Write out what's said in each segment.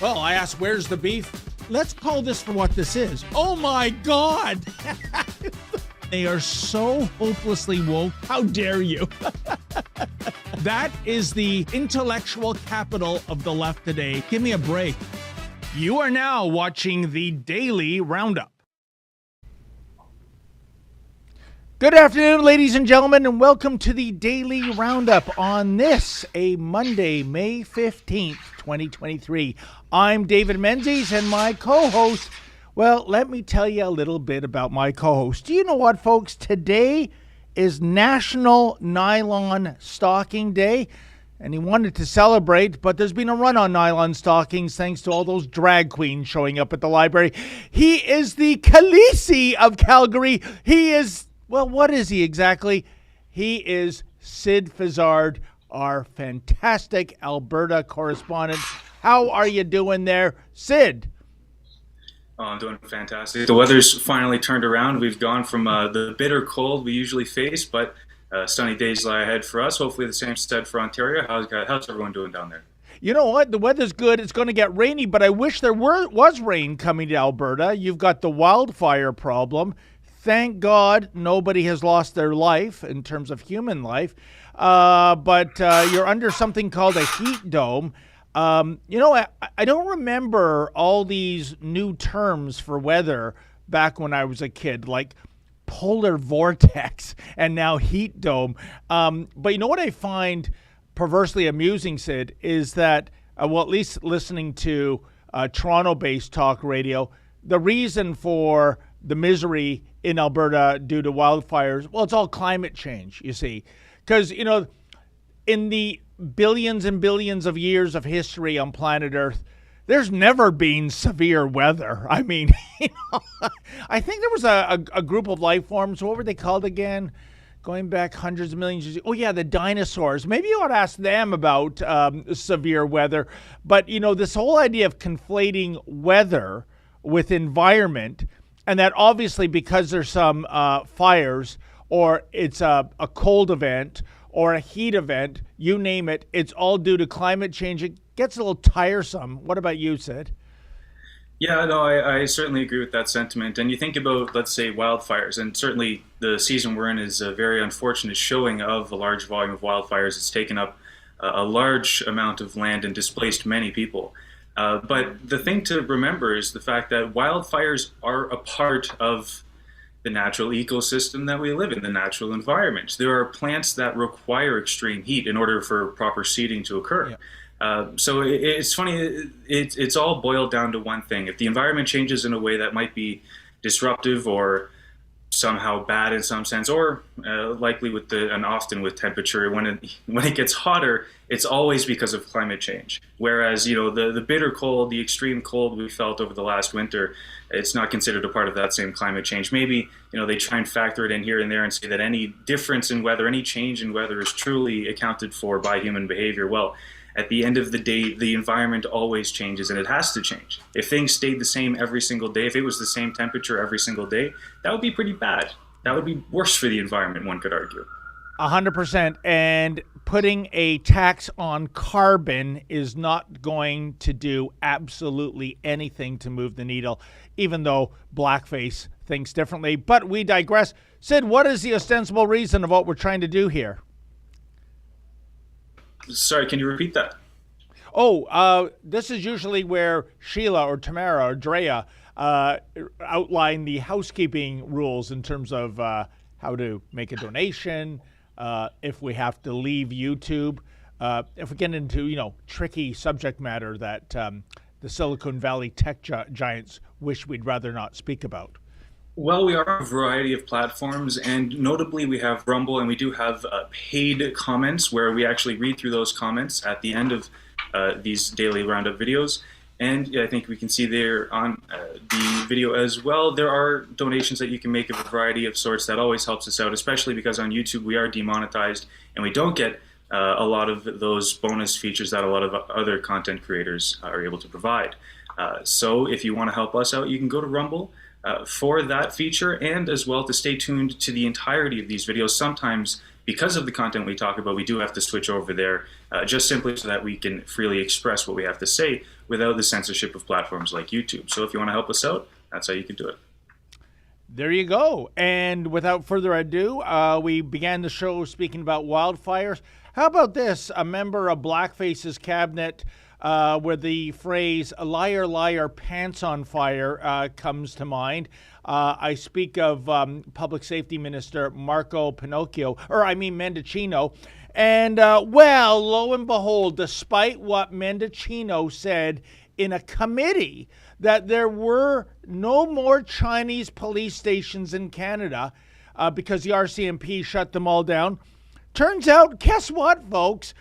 Well, I asked, where's the beef? Let's call this for what this is. Oh my God! They are so hopelessly woke. How dare you? That is the intellectual capital of the left today. Give me a break. You are now watching the Daily Roundup. Good afternoon, ladies and gentlemen, and welcome to the Daily Roundup on this, a Monday, May 15th, 2023. I'm David Menzies, and my co-host, well, let me tell you a little bit about my co-host. Do you know what, folks? Today is National Nylon Stocking Day, and he wanted to celebrate, but there's been a run on nylon stockings thanks to all those drag queens showing up at the library. He is the Khaleesi of Calgary. He is... Well, what is he exactly? He is Sid Fizzard, our fantastic Alberta correspondent. How are you doing there, Sid? Oh, I'm doing fantastic. The weather's finally turned around. We've gone from the bitter cold we usually face, but sunny days lie ahead for us. Hopefully the same said for Ontario. How's everyone doing down there? You know what? The weather's good. It's going to get rainy, but I wish there was rain coming to Alberta. You've got the wildfire problem. Thank God nobody has lost their life in terms of human life, but you're under something called a heat dome. I don't remember all these new terms for weather back when I was a kid, like polar vortex and now heat dome. But you know what I find perversely amusing, Sid, is that, at least listening to Toronto-based talk radio, the reason for the misery in Alberta due to wildfires, well, it's all climate change, you see. Because, in the billions and billions of years of history on planet Earth, there's never been severe weather. I mean, I think there was a group of life forms, what were they called again? Going back hundreds of millions of years. Oh, yeah, the dinosaurs. Maybe you ought to ask them about severe weather. But, this whole idea of conflating weather with environment, and that obviously because there's some fires, or it's a cold event or a heat event, you name it, it's all due to climate change. It gets a little tiresome. What about you, Sid? Yeah, no, I certainly agree with that sentiment. And you think about, let's say, wildfires, and certainly the season we're in is a very unfortunate showing of a large volume of wildfires. It's taken up a large amount of land and displaced many people. But the thing to remember is the fact that wildfires are a part of the natural ecosystem that we live in, the natural environment. There are plants that require extreme heat in order for proper seeding to occur. Yeah. So it's funny, it's all boiled down to one thing. If the environment changes in a way that might be disruptive or somehow bad in some sense, or likely and often with temperature, when it gets hotter, it's always because of climate change. Whereas, the bitter cold, the extreme cold we felt over the last winter, it's not considered a part of that same climate change. Maybe, they try and factor it in here and there and say that any difference in weather, any change in weather is truly accounted for by human behavior. Well, at the end of the day, the environment always changes, and it has to change. If things stayed the same every single day, if it was the same temperature every single day, that would be pretty bad. That would be worse for the environment, one could argue. 100%. And putting a tax on carbon is not going to do absolutely anything to move the needle, even though blackface thinks differently. But we digress. Sid, what is the ostensible reason of what we're trying to do here? Sorry, can you repeat that? This is usually where Sheila or Tamara or Drea outline the housekeeping rules in terms of how to make a donation, if we have to leave YouTube, if we get into, tricky subject matter that the Silicon Valley tech giants wish we'd rather not speak about. Well, we are a variety of platforms, and notably we have Rumble, and we do have paid comments where we actually read through those comments at the end of these daily roundup videos. And I think we can see there on the video as well, there are donations that you can make of a variety of sorts. That always helps us out, especially because on YouTube we are demonetized and we don't get a lot of those bonus features that a lot of other content creators are able to provide. So if you want to help us out, you can go to Rumble for that feature, and as well to stay tuned to the entirety of these videos. Sometimes, because of the content we talk about, we do have to switch over there just simply so that we can freely express what we have to say. without the censorship of platforms like YouTube. So if you want to help us out, that's how you can do it. There you go. And without further ado, we began the show speaking about wildfires. How about this? A member of Blackface's cabinet where the phrase "liar, liar, pants on fire" comes to mind. I speak of Public Safety Minister Mendicino. And, well, lo and behold, despite what Mendicino said in a committee that there were no more Chinese police stations in Canada because the RCMP shut them all down, turns out, guess what, folks?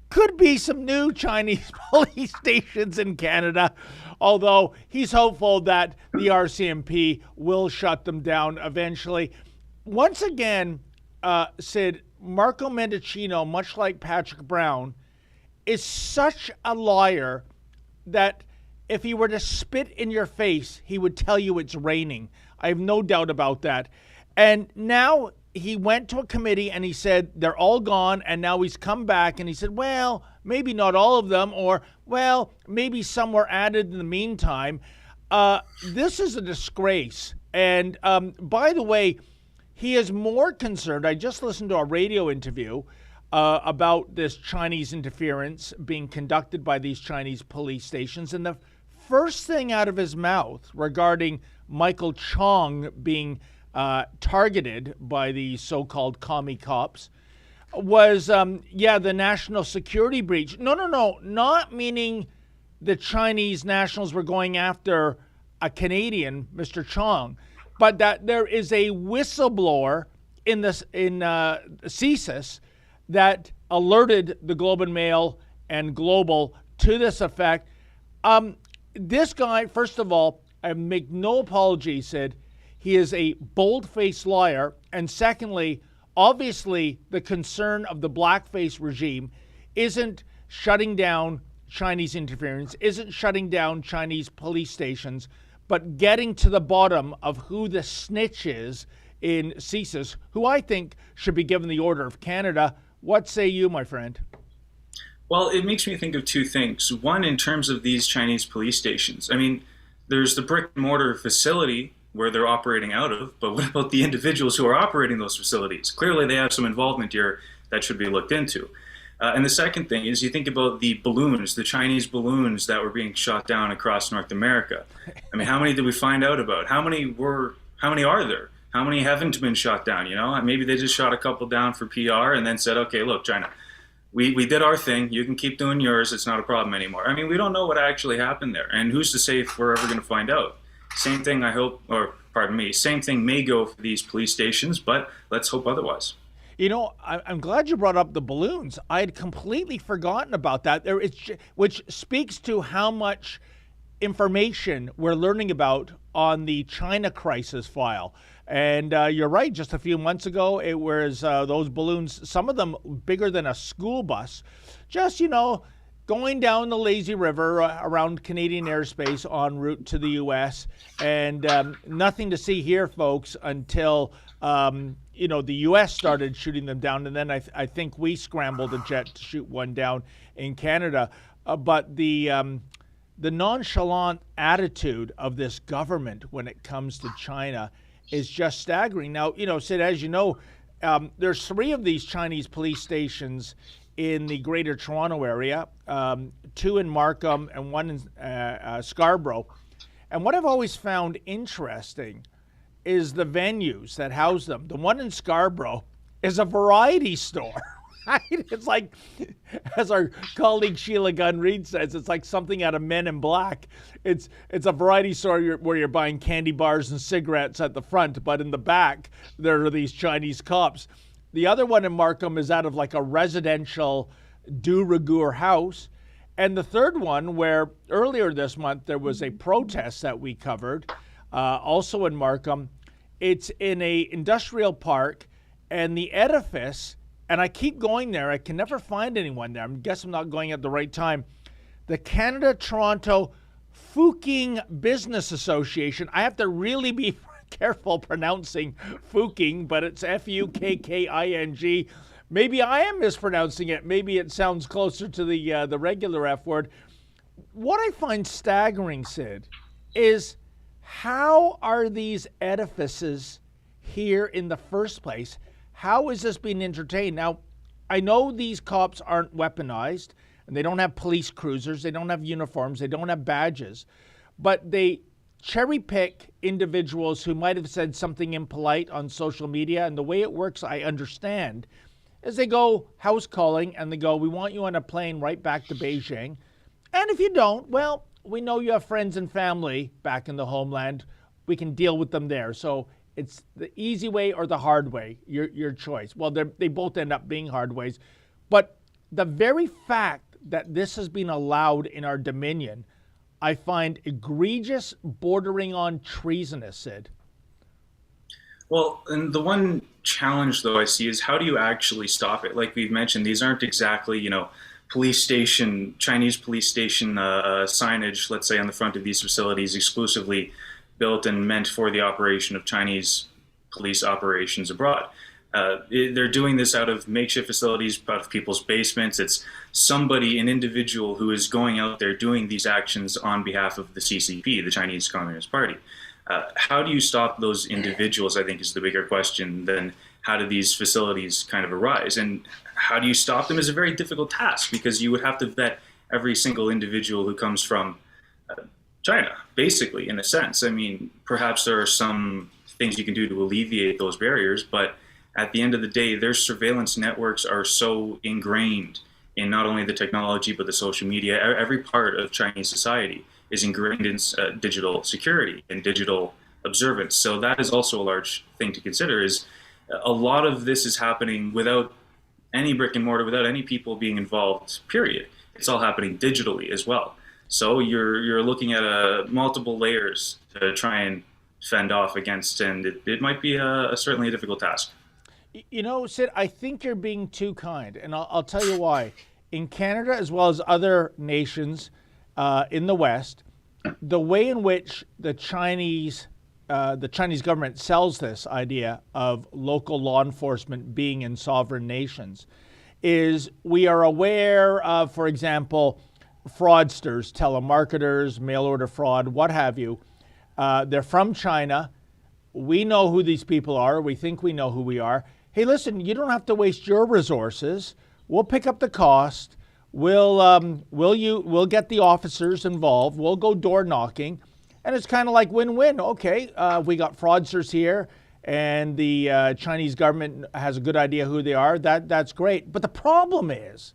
Could be some new Chinese police stations in Canada, although he's hopeful that the RCMP will shut them down eventually. Once again, Sid, Marco Mendicino, much like Patrick Brown, is such a liar that if he were to spit in your face, he would tell you it's raining. I have no doubt about that. And now he went to a committee and he said they're all gone, and now he's come back and he said, well, maybe not all of them, or, well, maybe some were added in the meantime. This is a disgrace. And by the way, he is more concerned. I just listened to a radio interview about this Chinese interference being conducted by these Chinese police stations, and the first thing out of his mouth regarding Michael Chong being targeted by the so-called commie cops was, the national security breach. No, not meaning the Chinese nationals were going after a Canadian, Mr. Chong, but that there is a whistleblower in CSIS that alerted the Globe and Mail and Global to this effect. This guy, first of all, I make no apology, said he is a bold-faced liar. And secondly, obviously, the concern of the blackface regime isn't shutting down Chinese interference, isn't shutting down Chinese police stations, but getting to the bottom of who the snitch is in CSIS, who I think should be given the Order of Canada. What say you, my friend? Well, it makes me think of two things. One, in terms of these Chinese police stations. I mean, there's the brick and mortar facility where they're operating out of, but what about the individuals who are operating those facilities? Clearly, they have some involvement here that should be looked into. And the second thing is you think about the balloons, the Chinese balloons that were being shot down across North America. I mean, how many did we find out about? How many are there? How many haven't been shot down? You know, maybe they just shot a couple down for PR and then said, okay, look, China, we did our thing. You can keep doing yours. It's not a problem anymore. I mean, we don't know what actually happened there. And who's to say if we're ever going to find out? Same thing, same thing may go for these police stations, but let's hope otherwise. You know, I'm glad you brought up the balloons. I had completely forgotten about that. Which speaks to how much information we're learning about on the China crisis file. And you're right, just a few months ago, it was those balloons, some of them bigger than a school bus, just, going down the lazy river around Canadian airspace en route to the U.S. And nothing to see here, folks, until, the U.S. started shooting them down. And then I think we scrambled a jet to shoot one down in Canada. But the nonchalant attitude of this government when it comes to China is just staggering. Now, Sid, as you know, there's 3 of these Chinese police stations in the Greater Toronto area, 2 in Markham and 1 in Scarborough. And what I've always found interesting is the venues that house them. The one in Scarborough is a variety store. Right? It's like, as our colleague Sheila Gunn Reid says, it's like something out of Men in Black. It's a variety store where you're buying candy bars and cigarettes at the front, but in the back, there are these Chinese cops. The other one in Markham is out of like a residential de rigueur house. And the third one, where earlier this month there was a protest that we covered, also in Markham, it's in a industrial park, and the edifice, and I keep going there, I can never find anyone there. I guess I'm not going at the right time. The Canada-Toronto Fuking Business Association. I have to really be careful pronouncing Fuking, but it's F-U-K-K-I-N-G. Maybe I am mispronouncing it. Maybe it sounds closer to the regular F word. What I find staggering, Sid, is how are these edifices here in the first place? How is this being entertained? Now, I know these cops aren't weaponized and they don't have police cruisers, they don't have uniforms, they don't have badges, but they cherry pick individuals who might have said something impolite on social media. And the way it works, I understand, is they go house calling and they go, we want you on a plane right back to Beijing. And if you don't, well, we know you have friends and family back in the homeland. We can deal with them there. So it's the easy way or the hard way, your choice. Well, they both end up being hard ways. But the very fact that this has been allowed in our dominion, I find egregious, bordering on treasonous, Sid. Well, and the one challenge, though, I see is how do you actually stop it? Like we've mentioned, these aren't exactly, Chinese police station signage, let's say, on the front of these facilities exclusively built and meant for the operation of Chinese police operations abroad. They're doing this out of makeshift facilities, out of people's basements. It's somebody, an individual, who is going out there doing these actions on behalf of the CCP, the Chinese Communist Party. How do you stop those individuals, I think, is the bigger question than how do these facilities kind of arise? And how do you stop them is a very difficult task, because you would have to vet every single individual who comes from China, basically, in a sense. I mean, perhaps there are some things you can do to alleviate those barriers, but at the end of the day, their surveillance networks are so ingrained in not only the technology, but the social media. Every part of Chinese society is ingrained in digital security and digital observance. So that is also a large thing to consider, is a lot of this is happening without any brick and mortar, without any people being involved, period. It's all happening digitally as well. So you're looking at multiple layers to try and fend off against, and it might be certainly a difficult task. Sid, I think you're being too kind, and I'll tell you why. In Canada, as well as other nations in the West, the way in which the Chinese government sells this idea of local law enforcement being in sovereign nations is we are aware of, for example, fraudsters, telemarketers, mail order fraud, what have you. They're from China. We know who these people are. We think we know who we are. Hey, listen, you don't have to waste your resources. We'll pick up the cost. We'll get the officers involved. We'll go door knocking. And it's kind of like win-win. Okay, we got fraudsters here, and the Chinese government has a good idea who they are. That's great. But the problem is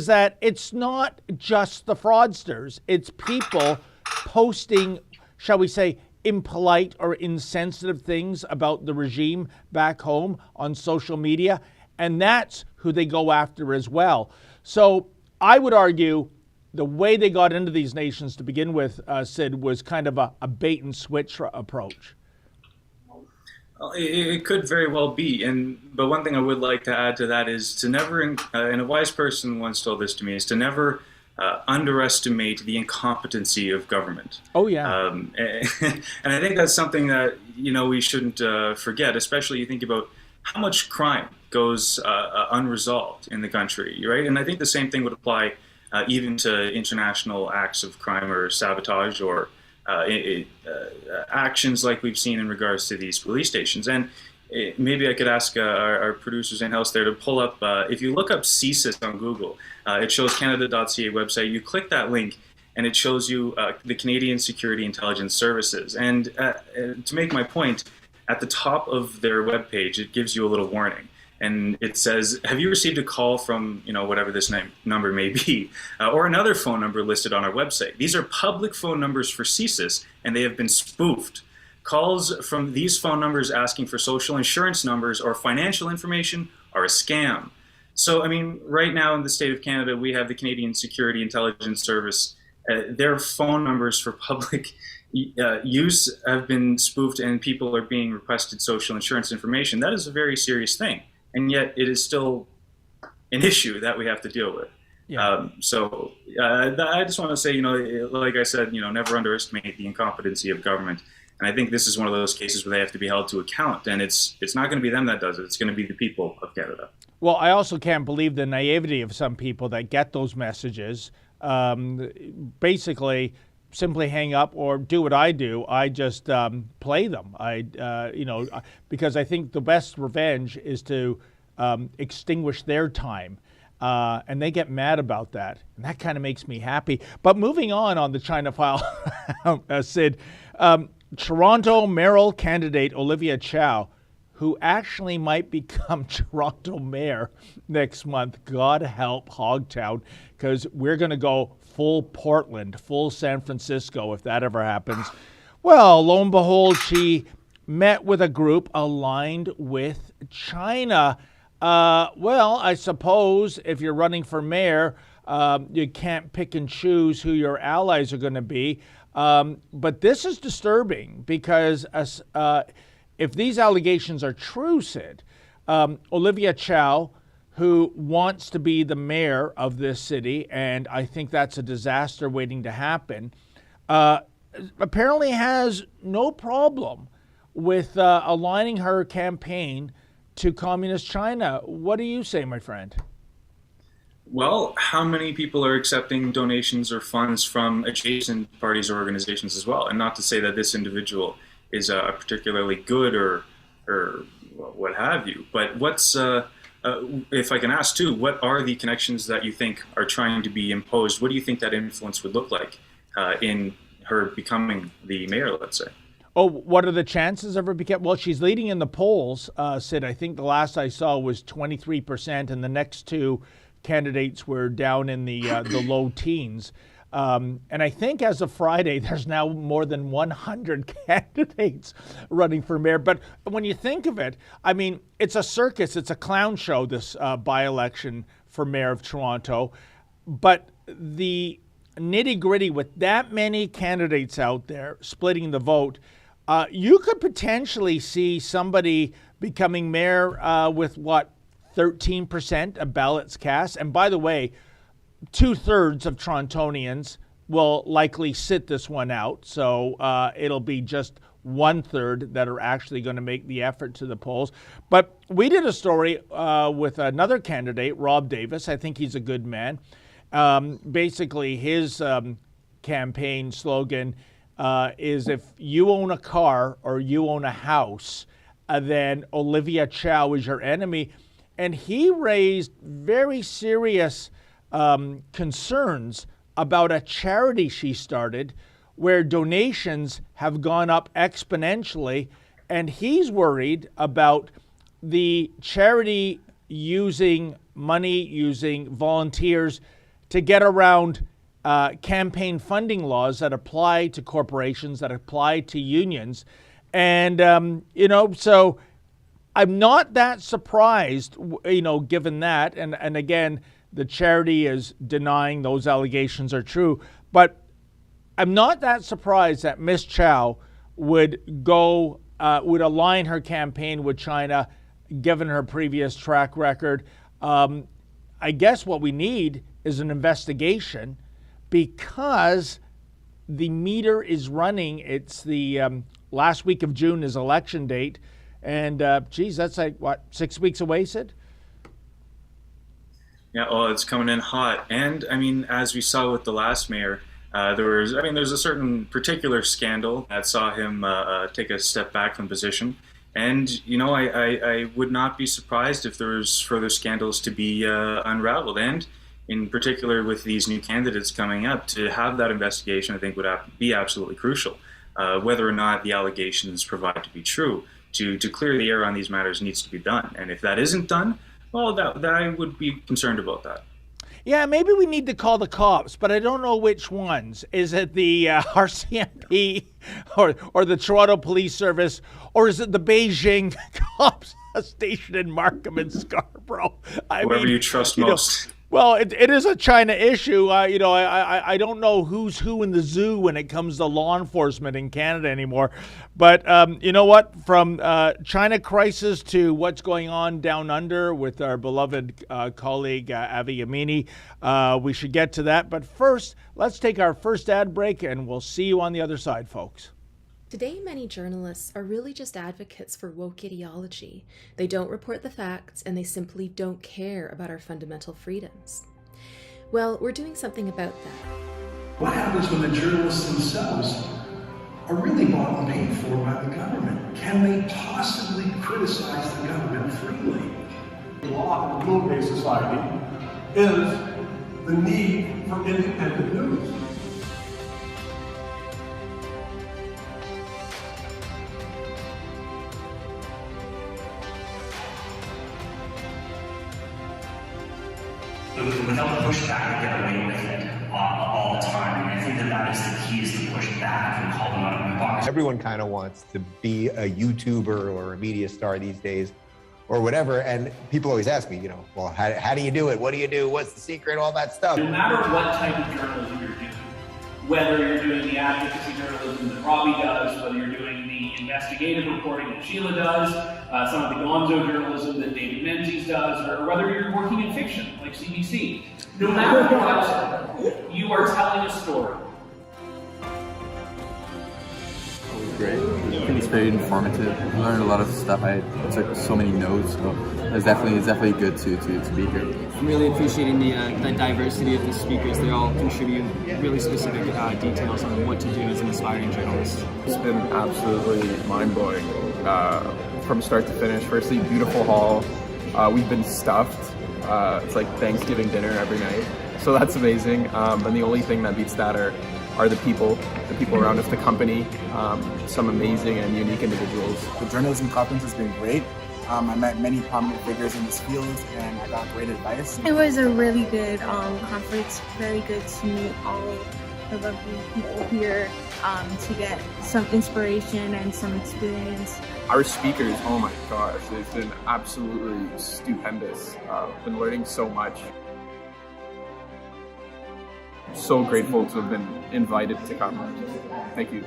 that it's not just the fraudsters. It's people posting, shall we say, impolite or insensitive things about the regime back home on social media. And that's who they go after as well. So I would argue the way they got into these nations to begin with, Sid, was kind of a bait and switch approach. It could very well be, but one thing I would like to add to that is to never, and a wise person once told this to me, is to never underestimate the incompetency of government. Oh yeah. And I think that's something that we shouldn't forget. Especially you think about how much crime goes unresolved in the country, right? And I think the same thing would apply even to international acts of crime or sabotage or actions like we've seen in regards to these police stations. And maybe I could ask our producers in-house there to pull up, if you look up CSIS on Google, it shows Canada.ca website. You click that link and it shows you the Canadian Security Intelligence Services. And to make my point, at the top of their webpage, it gives you a little warning. And it says, have you received a call from, whatever this number may be, or another phone number listed on our website? These are public phone numbers for CSIS, and they have been spoofed. Calls from these phone numbers asking for social insurance numbers or financial information are a scam. So, I mean, right now in the state of Canada, we have the Canadian Security Intelligence Service. Their phone numbers for public use have been spoofed, and people are being requested social insurance information. That is a very serious thing. And yet it is still an issue that we have to deal with. Yeah. I just want to say, like I said, never underestimate the incompetency of government. And I think this is one of those cases where they have to be held to account. And it's not going to be them that does it. It's going to be the people of Canada. Well, I also can't believe the naivety of some people that get those messages basically simply hang up or do what I do. I just play them. Because I think the best revenge is to extinguish their time. And they get mad about that. And that kind of makes me happy. But moving on the China file, Sid, Toronto mayoral candidate Olivia Chow, who actually might become Toronto mayor next month. God help Hogtown, because we're going to go full Portland, full San Francisco if that ever happens. Well, lo and behold, she met with a group aligned with China. Well, I suppose if you're running for mayor, you can't pick and choose who your allies are going to be. But this is disturbing because if these allegations are true, Sid, Olivia Chow, who wants to be the mayor of this city, and I think that's a disaster waiting to happen, apparently has no problem with aligning her campaign to Communist China. What do you say, my friend? Well, how many people are accepting donations or funds from adjacent parties or organizations as well? And not to say that this individual is particularly good or what have you, but what's if I can ask too, what are the connections that you think are trying to be imposed? What do you think that influence would look like in her becoming the mayor, let's say? Oh, what are the chances of her becoming? Well, she's leading in the polls, Sid. I think the last I saw was 23%, and the next two candidates were down in the low teens. And I think as of Friday, there's now more than 100 candidates running for mayor. But when you think of it, I mean, it's a circus. It's a clown show, this by-election for mayor of Toronto. But the nitty-gritty with that many candidates out there splitting the vote, you could potentially see somebody becoming mayor with, 13% of ballots cast. And by the way, 2/3 of Torontonians will likely sit this one out. So it'll be just 1/3 that are actually going to make the effort to the polls. But we did a story with another candidate, Rob Davis. I think he's a good man. Basically, his campaign slogan is, if you own a car or you own a house, then Olivia Chow is your enemy. And he raised very serious concerns about a charity she started where donations have gone up exponentially. And he's worried about the charity using money, using volunteers to get around campaign funding laws that apply to corporations, that apply to unions. And, so I'm not that surprised, given that. And again, the charity is denying those allegations are true. But I'm not that surprised that Miss Chow would align her campaign with China, given her previous track record. I guess what we need is an investigation, because the meter is running. It's the last week of June is election date. And, that's 6 weeks away, Sid? Yeah, well, it's coming in hot. And, I mean, as we saw with the last mayor, there's a certain particular scandal that saw him take a step back from position. And, I would not be surprised if there was further scandals to be unraveled. And in particular with these new candidates coming up, to have that investigation, I think, would be absolutely crucial. Whether or not the allegations provide to be true, to clear the air on these matters needs to be done. And if that isn't done, well, that I would be concerned about that. Yeah, maybe we need to call the cops, but I don't know which ones. Is it the RCMP or the Toronto Police Service, or is it the Beijing cops station in Markham and Scarborough? Whoever you trust most. Well, it is a China issue. I don't know who's who in the zoo when it comes to law enforcement in Canada anymore. But you know what? From China crisis to what's going on down under with our beloved colleague Avi Yemini, we should get to that. But first, let's take our first ad break, and we'll see you on the other side, folks. Today, many journalists are really just advocates for woke ideology. They don't report the facts, and they simply don't care about our fundamental freedoms. Well, we're doing something about that. What happens when the journalists themselves are really bought and paid for by the government? Can they possibly criticize the government freely? The law in a rule-based society is the need for independent news. Without pushback, we get away with it all the time. And I think that is the key, is to push back and call them out of the box. Everyone kind of wants to be a YouTuber or a media star these days or whatever. And people always ask me, well, how do you do it? What do you do? What's the secret? All that stuff. No matter what type of journalism you're doing, whether you're doing the advocacy journalism that Robbie does, whether you're doing the investigative reporting that Sheila does, some of the gonzo journalism that David Menzies does, or whether you're working in fiction like CBC, no matter what, you are telling a story. It was great. I think it's very informative. I learned a lot of stuff. I took so many notes, so it's definitely good to be here. I'm really appreciating the diversity of the speakers. They all contribute really specific details on what to do as an aspiring journalist. It's been absolutely mind-blowing from start to finish. Firstly, beautiful hall. We've been stuffed. It's like Thanksgiving dinner every night, so that's amazing. And the only thing that beats that are the people around us, the company, some amazing and unique individuals. The journalism conference has been great. I met many prominent figures in this field and I got great advice. It was a really good conference, very good to meet all the lovely people here to get some inspiration and some experience. Our speakers, oh my gosh, they've been absolutely stupendous. Been learning so much. So grateful to have been invited to come. Thank you.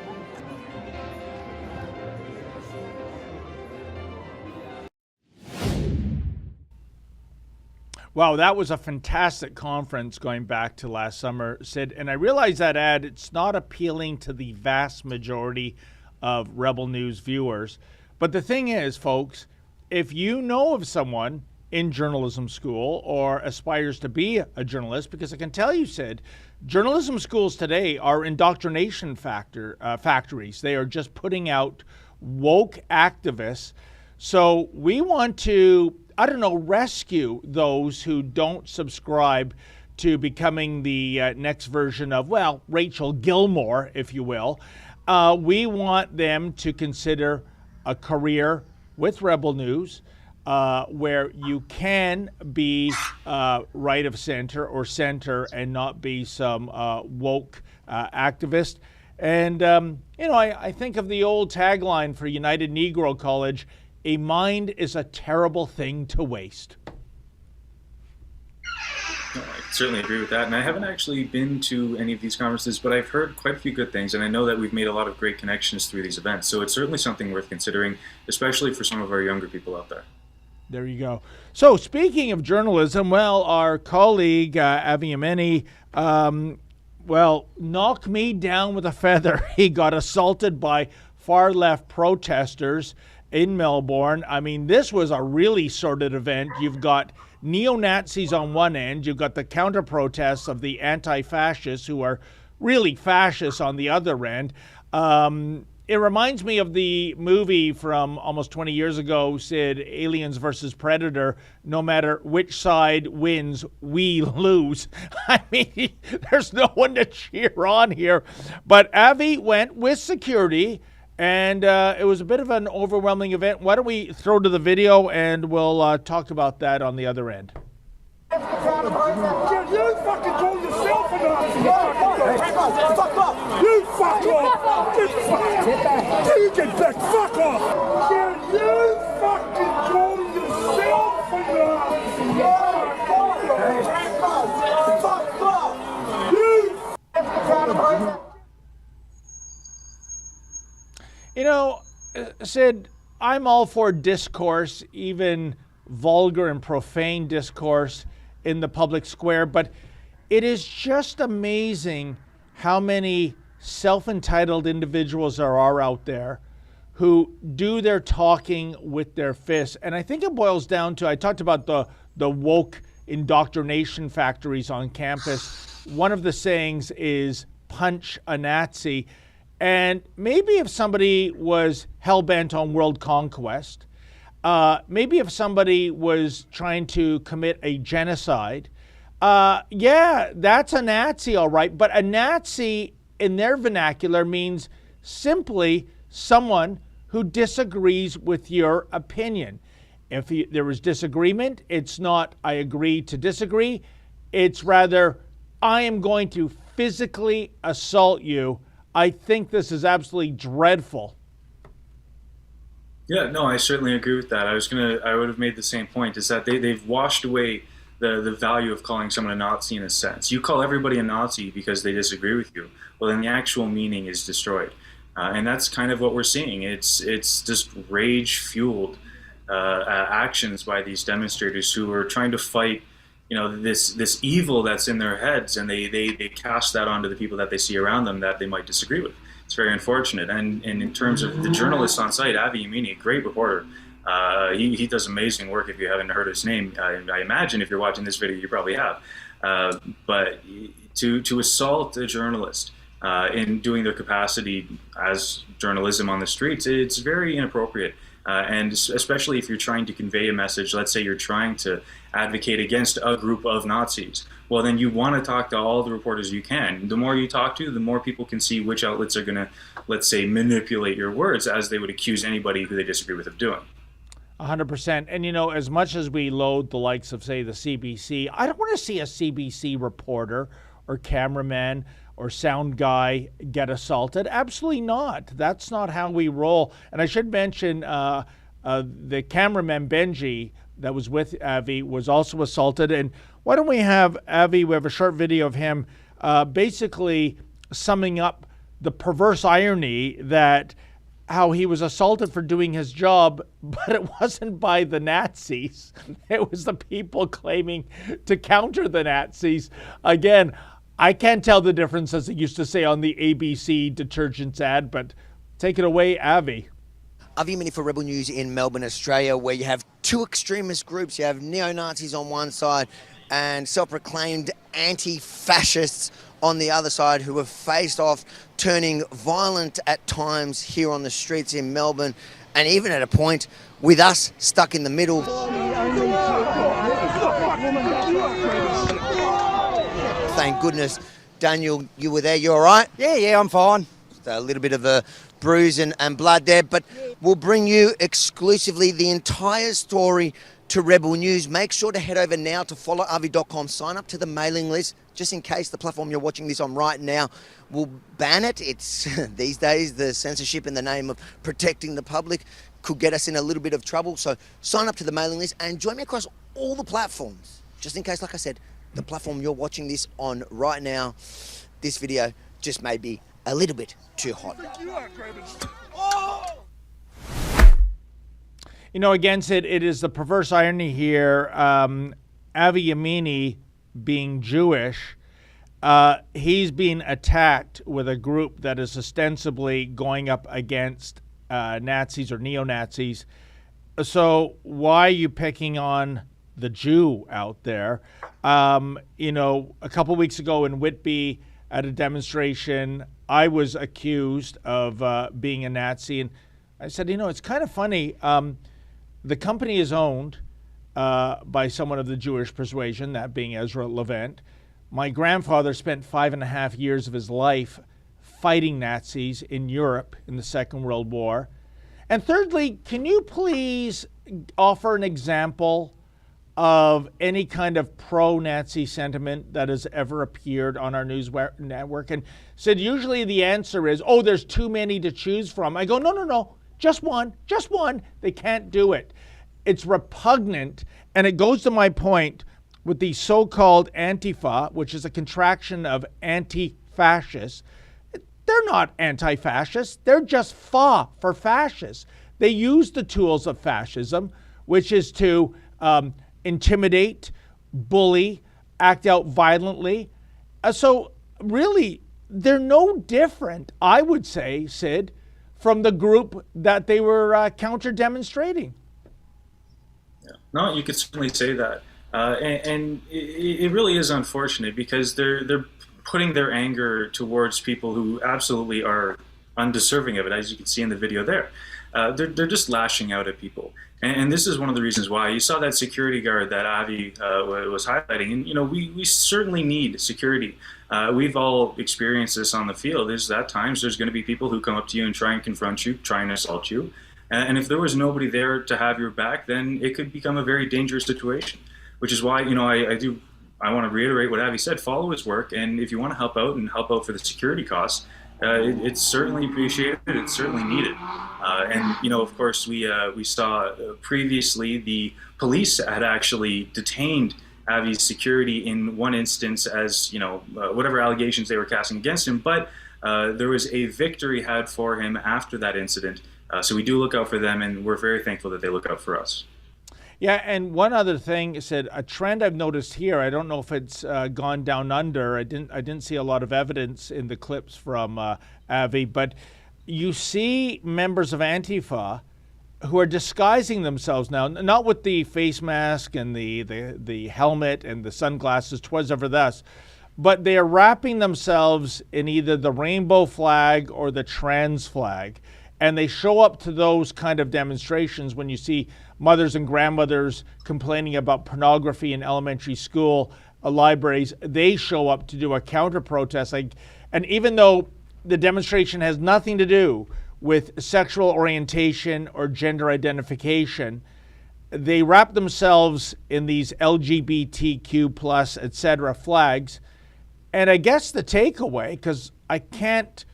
Wow, that was a fantastic conference going back to last summer, Sid. And I realize that ad, it's not appealing to the vast majority of Rebel News viewers. But the thing is, folks, if you know of someone in journalism school or aspires to be a journalist, because I can tell you, Sid, journalism schools today are indoctrination factories. They are just putting out woke activists. So we want to, rescue those who don't subscribe to becoming the next version of, Rachel Gilmore, if you will. We want them to consider a career with Rebel News, where you can be right of center or center and not be some woke activist. And, I think of the old tagline for United Negro College, a mind is a terrible thing to waste. No, I certainly agree with that. And I haven't actually been to any of these conferences, but I've heard quite a few good things. And I know that we've made a lot of great connections through these events. So it's certainly something worth considering, especially for some of our younger people out there. There you go. So speaking of journalism, our colleague, Avi Yemini, knocked me down with a feather. He got assaulted by far-left protesters in Melbourne. I mean, this was a really sordid event. You've got neo-Nazis on one end. You've got the counter-protests of the anti-fascists who are really fascists on the other end. It reminds me of the movie from almost 20 years ago, Sid, Aliens versus Predator. No matter which side wins, we lose. I mean, there's no one to cheer on here. But Avi went with security, and it was a bit of an overwhelming event. Why don't we throw to the video, and we'll talk about that on the other end. You fucking call yourself an Nazi! Fuck off! You fuck off! Get back! You get back! Fuck off! You fucking call yourself an Nazi! Fuck off! Sid, I'm all for discourse, even vulgar and profane discourse in the public square, but it is just amazing how many self-entitled individuals there are out there who do their talking with their fists. And I think it boils down to, I talked about the woke indoctrination factories on campus. One of the sayings is punch a Nazi. And maybe if somebody was hell-bent on world conquest, maybe if somebody was trying to commit a genocide, yeah, that's a Nazi, all right. But a Nazi in their vernacular means simply someone who disagrees with your opinion. If there was disagreement, it's not I agree to disagree. It's rather I am going to physically assault you. I think this is absolutely dreadful. Yeah, no, I certainly agree with that. I would have made the same point, is that they've washed away the value of calling someone a Nazi in a sense. You call everybody a Nazi because they disagree with you. Well, then the actual meaning is destroyed. And that's kind of what we're seeing. It's just rage-fueled actions by these demonstrators who are trying to fight, this evil that's in their heads, and they cast that onto the people that they see around them that they might disagree with. It's very unfortunate. And in terms of the journalists on site, Avi Yemini, a great reporter, he does amazing work. If you haven't heard his name, I imagine if you're watching this video, you probably have. But to assault a journalist in doing their capacity as journalism on the streets, it's very inappropriate. And especially if you're trying to convey a message, let's say you're trying to advocate against a group of Nazis, well, then you want to talk to all the reporters you can. The more you talk to, the more people can see which outlets are going to, let's say, manipulate your words as they would accuse anybody who they disagree with of doing. 100%. And, as much as we loathe the likes of, say, the CBC, I don't want to see a CBC reporter or cameraman or sound guy get assaulted. Absolutely not. That's not how we roll. And I should mention the cameraman Benji that was with Avi was also assaulted. And why don't we have Avi, we have a short video of him basically summing up the perverse irony that how he was assaulted for doing his job, but it wasn't by the Nazis. It was the people claiming to counter the Nazis. Again, I can't tell the difference, as it used to say on the ABC detergents ad, but take it away, Avi. Avi Yemini for Rebel News in Melbourne, Australia, where you have two extremist groups. You have neo-Nazis on one side and self-proclaimed anti-fascists on the other side, who have faced off, turning violent at times here on the streets in Melbourne, and even at a point with us stuck in the middle. Thank goodness, Daniel, you were there. You all right? Yeah, I'm fine. Just a little bit of a bruise and blood there, but we'll bring you exclusively the entire story to Rebel News. Make sure to head over now to followavi.com. Sign up to the mailing list, just in case the platform you're watching this on right now will ban it. It's these days, the censorship in the name of protecting the public could get us in a little bit of trouble. So sign up to the mailing list and join me across all the platforms, just in case, like I said, the platform you're watching this on right now, this video just may be a little bit too hot. Again, Sid, it is the perverse irony here. Avi Yemini, being Jewish, he's being attacked with a group that is ostensibly going up against Nazis or neo-Nazis. So why are you picking on the Jew out there? A couple weeks ago in Whitby at a demonstration, I was accused of being a Nazi. And I said, it's kind of funny. The company is owned by someone of the Jewish persuasion, that being Ezra Levant. My grandfather spent 5.5 years of his life fighting Nazis in Europe in the Second World War. And thirdly, can you please offer an example of any kind of pro-Nazi sentiment that has ever appeared on our news network? And said, usually the answer is, there's too many to choose from. I go, no, just one. They can't do it. It's repugnant, and it goes to my point with the so-called Antifa, which is a contraction of anti-fascist. They're not anti-fascist. They're just for fascists. They use the tools of fascism, which is to intimidate, bully, act out violently. So really, they're no different, I would say, Sid, from the group that they were counter-demonstrating. Yeah. No, you could certainly say that. And it really is unfortunate because they're putting their anger towards people who absolutely are undeserving of it, as you can see in the video there. They're just lashing out at people. And this is one of the reasons why you saw that security guard that Avi was highlighting. And, you know, we certainly need security. We've all experienced this on the field, is that times there's going to be people who come up to you and try and confront you, try and assault you. And if there was nobody there to have your back, then it could become a very dangerous situation, which is why, you know, I want to reiterate what Avi said, follow his work. And if you want to help out and help out for the security costs, it's certainly appreciated. It's certainly needed. And, you know, of course, we saw previously the police had actually detained Avi's security in one instance as, you know, whatever allegations they were casting against him. But there was a victory had for him after that incident. So we do look out for them, and we're very thankful that they look out for us. Yeah, and one other thing, said a trend I've noticed here. I don't know if it's gone down under. I didn't see a lot of evidence in the clips from Avi, but you see members of Antifa who are disguising themselves now, not with the face mask and the helmet and the sunglasses, 'twas ever thus, but they are wrapping themselves in either the rainbow flag or the trans flag. And they show up to those kind of demonstrations when you see mothers and grandmothers complaining about pornography in elementary school libraries. They show up to do a counter protest. And even though the demonstration has nothing to do with sexual orientation or gender identification, they wrap themselves in these LGBTQ plus, etc. flags. And I guess the takeaway, because I can't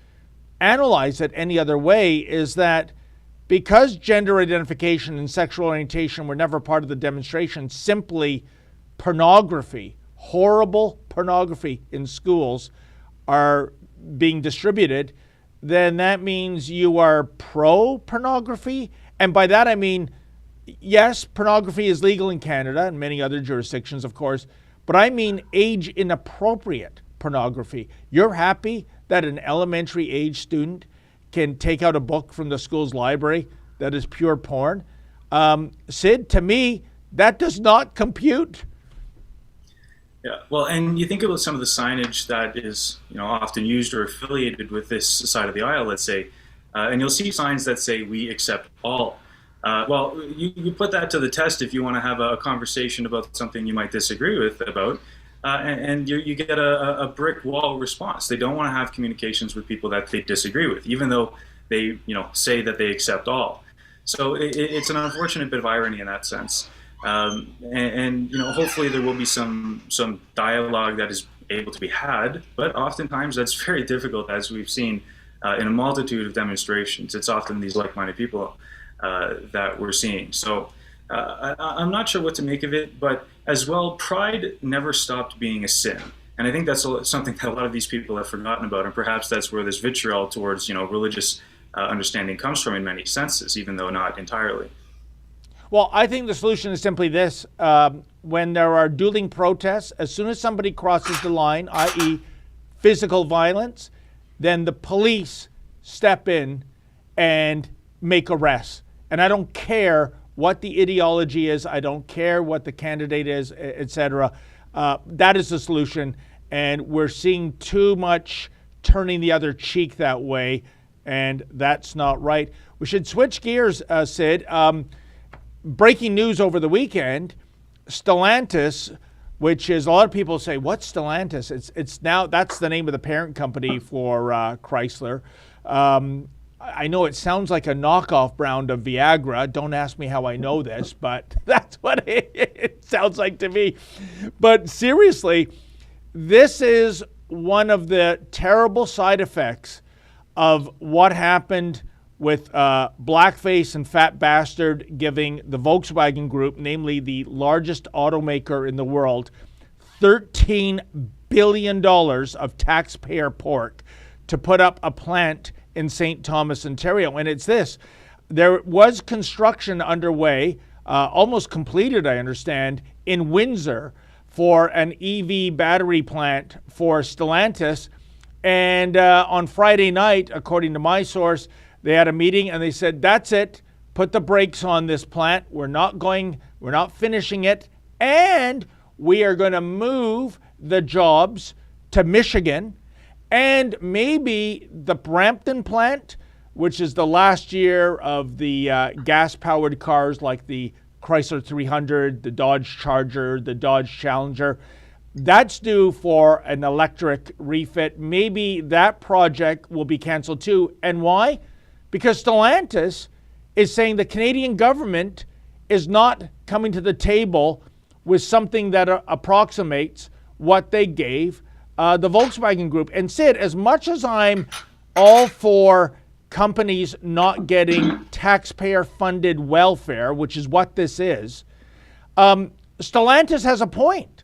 analyze it any other way, is that because gender identification and sexual orientation were never part of the demonstration, simply pornography, horrible pornography in schools are being distributed, then that means you are pro-pornography. And by that I mean, yes, pornography is legal in Canada and many other jurisdictions, of course, but I mean age-inappropriate pornography. You're happy that an elementary age student can take out a book from the school's library that is pure porn? Sid, to me, that does not compute. Yeah, well, and you think about some of the signage that is, you know, often used or affiliated with this side of the aisle, let's say, and you'll see signs that say, "We accept all." Well, you put that to the test if you want to have a conversation about something you might disagree with about, and you get a brick wall response. They don't want to have communications with people that they disagree with, even though they, you know, say that they accept all. So it's an unfortunate bit of irony in that sense. And you know, hopefully there will be some dialogue that is able to be had, but oftentimes that's very difficult, as we've seen in a multitude of demonstrations. It's often these like-minded people that we're seeing. So I'm not sure what to make of it, but as well, pride never stopped being a sin. And I think that's something that a lot of these people have forgotten about, and perhaps that's where this vitriol towards, you know, religious understanding comes from in many senses, even though not entirely. Well, I think the solution is simply this. When there are dueling protests, as soon as somebody crosses the line, i.e. physical violence, then the police step in and make arrests. And I don't care what the ideology is. I don't care what the candidate is, etc. That is the solution. And we're seeing too much turning the other cheek that way. And that's not right. We should switch gears, Sid. Breaking news over the weekend, Stellantis, which is, a lot of people say, what's Stellantis? It's now, that's the name of the parent company for Chrysler. I know it sounds like a knockoff brand of Viagra. Don't ask me how I know this, but that's what it sounds like to me. But seriously, this is one of the terrible side effects of what happened with Blackface and Fat Bastard giving the Volkswagen Group, namely the largest automaker in the world, $13 billion of taxpayer pork to put up a plant in St. Thomas, Ontario. And it's this. There was construction underway, almost completed, I understand, in Windsor for an EV battery plant for Stellantis. And on Friday night, according to my source, they had a meeting and they said, that's it, put the brakes on this plant. We're not finishing it. and we are going to move the jobs to Michigan, and maybe the Brampton plant, which is the last year of the gas-powered cars like the Chrysler 300, the Dodge Charger, the Dodge Challenger. That's due for an electric refit. Maybe that project will be canceled too. And why? Because Stellantis is saying the Canadian government is not coming to the table with something that approximates what they gave the Volkswagen Group. And Sid, as much as I'm all for companies not getting taxpayer-funded welfare, which is what this is, Stellantis has a point.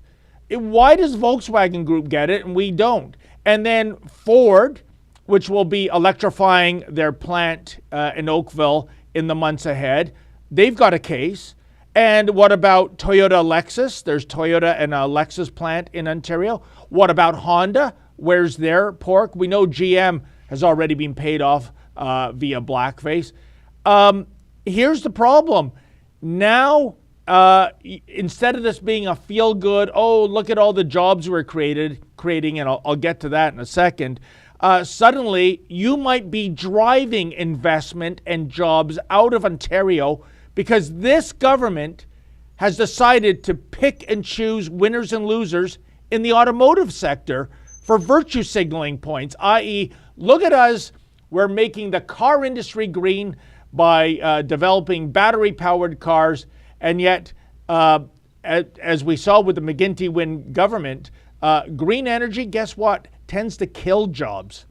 Why does Volkswagen Group get it and we don't? And then Ford, which will be electrifying their plant in Oakville in the months ahead, they've got a case. And what about Toyota Lexus? There's Toyota and a Lexus plant in Ontario. What about Honda? Where's their pork? We know GM has already been paid off via blackface. Here's the problem. Now, instead of this being a feel-good, oh, look at all the jobs we're creating, and I'll get to that in a second, suddenly you might be driving investment and jobs out of Ontario because this government has decided to pick and choose winners and losers in the automotive sector for virtue signaling points, i.e., look at us, we're making the car industry green by developing battery-powered cars, and yet, as we saw with the McGuinty-Wynne government, green energy, guess what, tends to kill jobs.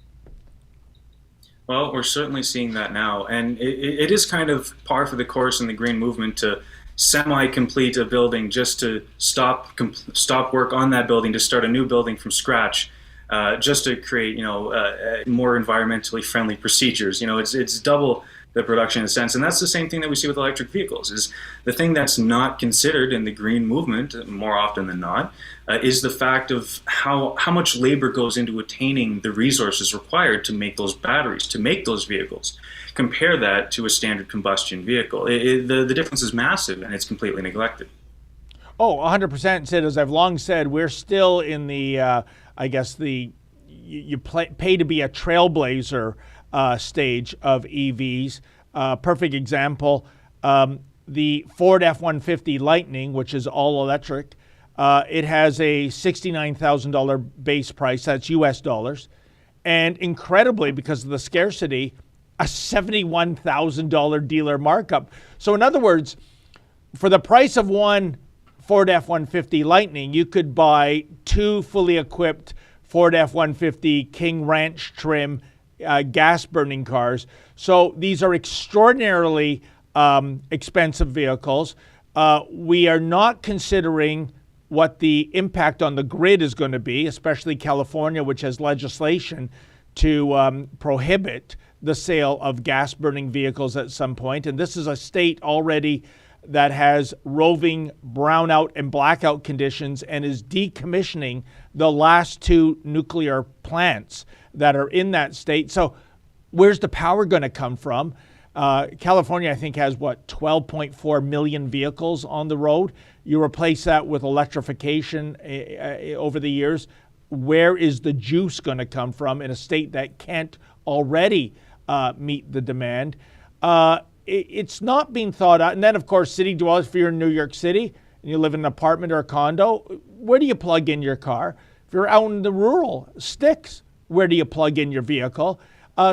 Well, we're certainly seeing that now, and it is kind of par for the course in the green movement to semi-complete a building just to stop work on that building to start a new building from scratch, just to create more environmentally friendly procedures. It's double the production in a sense, and that's the same thing that we see with electric vehicles. Is the thing that's not considered in the green movement more often than not is the fact of how much labor goes into attaining the resources required to make those batteries, to make those vehicles. Compare that to a standard combustion vehicle. The difference is massive, and it's completely neglected. Oh, 100%, Sid. As I've long said, we're still in the, you pay to be a trailblazer stage of EVs. Perfect example, the Ford F-150 Lightning, which is all electric, it has a $69,000 base price, that's US dollars, and incredibly, because of the scarcity, a $71,000 dealer markup. So in other words, for the price of one Ford F-150 Lightning, you could buy two fully equipped Ford F-150 King Ranch trim gas-burning cars. So these are extraordinarily expensive vehicles. We are not considering what the impact on the grid is going to be, especially California, which has legislation to prohibit the sale of gas-burning vehicles at some point. And this is a state already that has roving brownout and blackout conditions and is decommissioning the last two nuclear plants that are in that state. So where's the power going to come from? California, I think, has, 12.4 million vehicles on the road. You replace that with electrification over the years. Where is the juice going to come from in a state that can't already meet the demand? It's not being thought out. And then, of course, city dwellers, if you're in New York City and you live in an apartment or a condo, where do you plug in your car? If you're out in the rural sticks, where do you plug in your vehicle?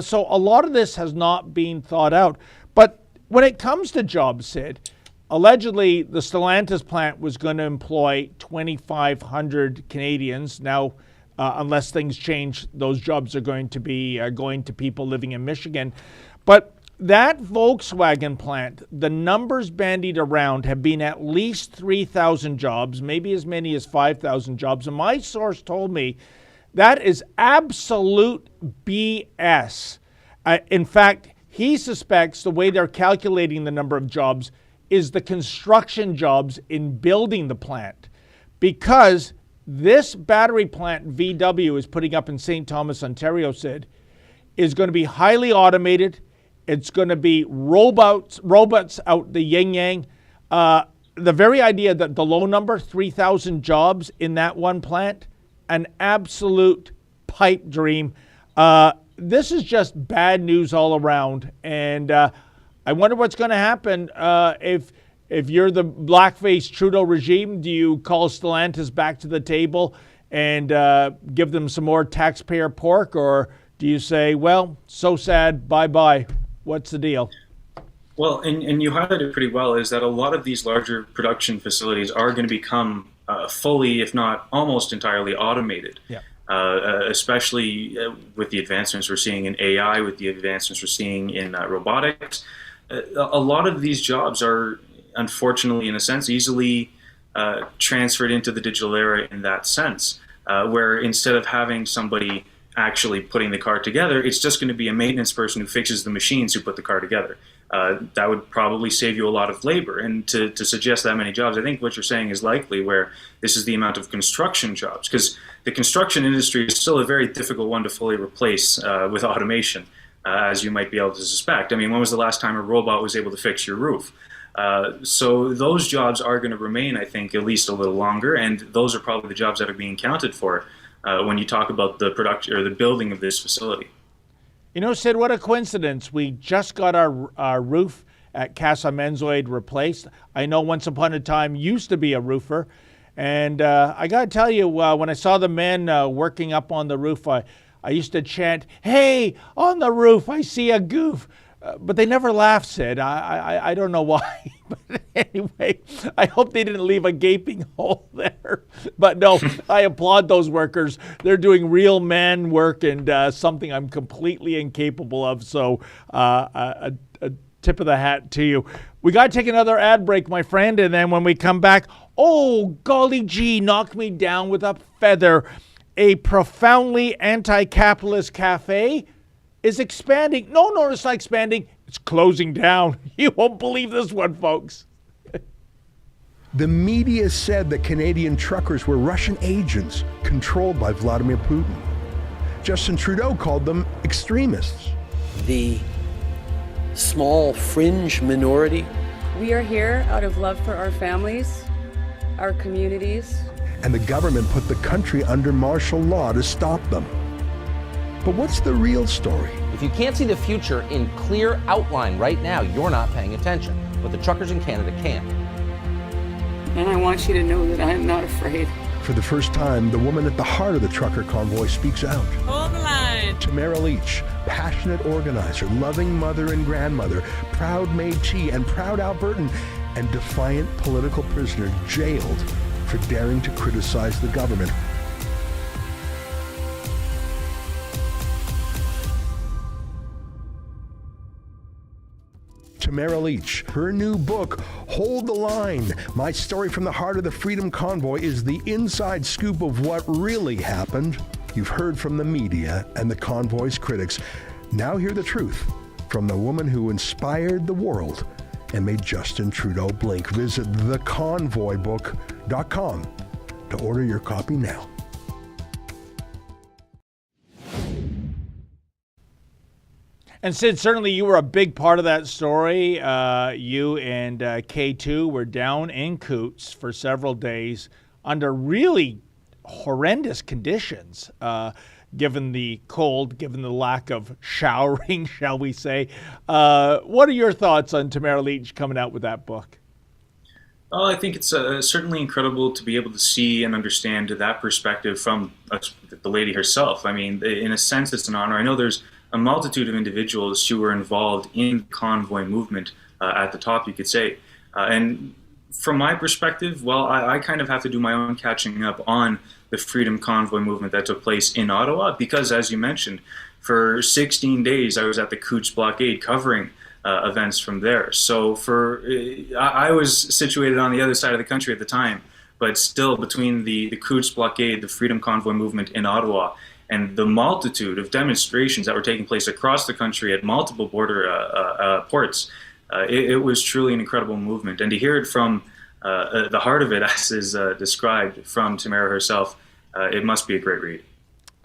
So a lot of this has not been thought out. But when it comes to jobs, Sid, allegedly the Stellantis plant was going to employ 2,500 Canadians. Now, unless things change, those jobs are going to be going to people living in Michigan. But that Volkswagen plant, the numbers bandied around have been at least 3,000 jobs, maybe as many as 5,000 jobs. And my source told me that is absolute BS. In fact, he suspects the way they're calculating the number of jobs is the construction jobs in building the plant. Because this battery plant VW is putting up in St. Thomas, Ontario, Sid, is going to be highly automated. It's going to be robots out the yin-yang. the very idea that the low number, 3,000 jobs in that one plant, an absolute pipe dream. This is just bad news all around. And I wonder what's going to happen if you're the blackface Trudeau regime. Do you call Stellantis back to the table and give them some more taxpayer pork? Or do you say, well, so sad, bye-bye? What's the deal? Well, and you highlighted pretty well, is that a lot of these larger production facilities are going to become fully, if not almost entirely, automated. Yeah. Especially with the advancements we're seeing in AI, with the advancements we're seeing in robotics. A lot of these jobs are, unfortunately, in a sense, easily transferred into the digital era in that sense, where instead of having somebody actually putting the car together, it's just going to be a maintenance person who fixes the machines who put the car together. That would probably save you a lot of labor. And to suggest that many jobs, I think what you're saying is likely where this is the amount of construction jobs, because the construction industry is still a very difficult one to fully replace with automation, as you might be able to suspect. I mean, when was the last time a robot was able to fix your roof? So those jobs are going to remain, I think, at least a little longer, and those are probably the jobs that are being counted for when you talk about the production or the building of this facility. You know, Sid, what a coincidence. We just got our roof at Casa Menzoid replaced. I know once upon a time used to be a roofer. And I got to tell you, when I saw the men working up on the roof, I used to chant, "Hey, on the roof, I see a goof." But they never laughed, Sid. I don't know why. But anyway, I hope they didn't leave a gaping hole there. But no, I applaud those workers. They're doing real man work and something I'm completely incapable of. So a tip of the hat to you. We got to take another ad break, my friend. And then when we come back, oh, golly gee, knocked me down with a feather. A profoundly anti-capitalist cafe is expanding. No, it's not expanding. It's closing down. You won't believe this one, folks. The media said that Canadian truckers were Russian agents controlled by Vladimir Putin. Justin Trudeau called them extremists. The small fringe minority. We are here out of love for our families, our communities. And the government put the country under martial law to stop them. But what's the real story? If you can't see the future in clear outline right now, you're not paying attention. But the truckers in Canada can. And I want you to know that I am not afraid. For the first time, the woman at the heart of the trucker convoy speaks out. Hold the line. Tamara Leach, passionate organizer, loving mother and grandmother, proud Métis and proud Albertan, and defiant political prisoner jailed for daring to criticize the government. Tamara Leach. Her new book, Hold the Line, My Story from the Heart of the Freedom Convoy, is the inside scoop of what really happened. You've heard from the media and the convoy's critics. Now hear the truth from the woman who inspired the world and made Justin Trudeau blink. Visit theconvoybook.com to order your copy now. And Sid, certainly you were a big part of that story. You and K2 were down in Coots for several days under really horrendous conditions, given the cold, given the lack of showering, shall we say. What are your thoughts on Tamara Leach coming out with that book? Well, I think it's certainly incredible to be able to see and understand that perspective from the lady herself. I mean, in a sense, it's an honor. I know there's a multitude of individuals who were involved in the convoy movement at the top, you could say. And from my perspective, well, I kind of have to do my own catching up on the Freedom Convoy movement that took place in Ottawa, because as you mentioned, for 16 days I was at the Coots Blockade covering events from there. So I was situated on the other side of the country at the time, but still between the Coots Blockade, the Freedom Convoy movement in Ottawa, and the multitude of demonstrations that were taking place across the country at multiple border ports, it was truly an incredible movement. And to hear it from the heart of it, as is described from Tamara herself, it must be a great read.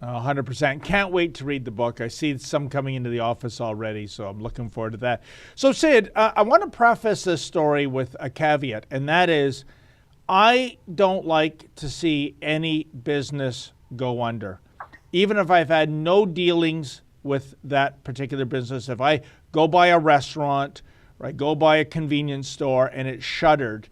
100%. Can't wait to read the book. I see some coming into the office already, so I'm looking forward to that. So, Sid, I want to preface this story with a caveat, and that is I don't like to see any business go under. Even if I've had no dealings with that particular business, if I go by a restaurant or I go by a convenience store and it's shuttered,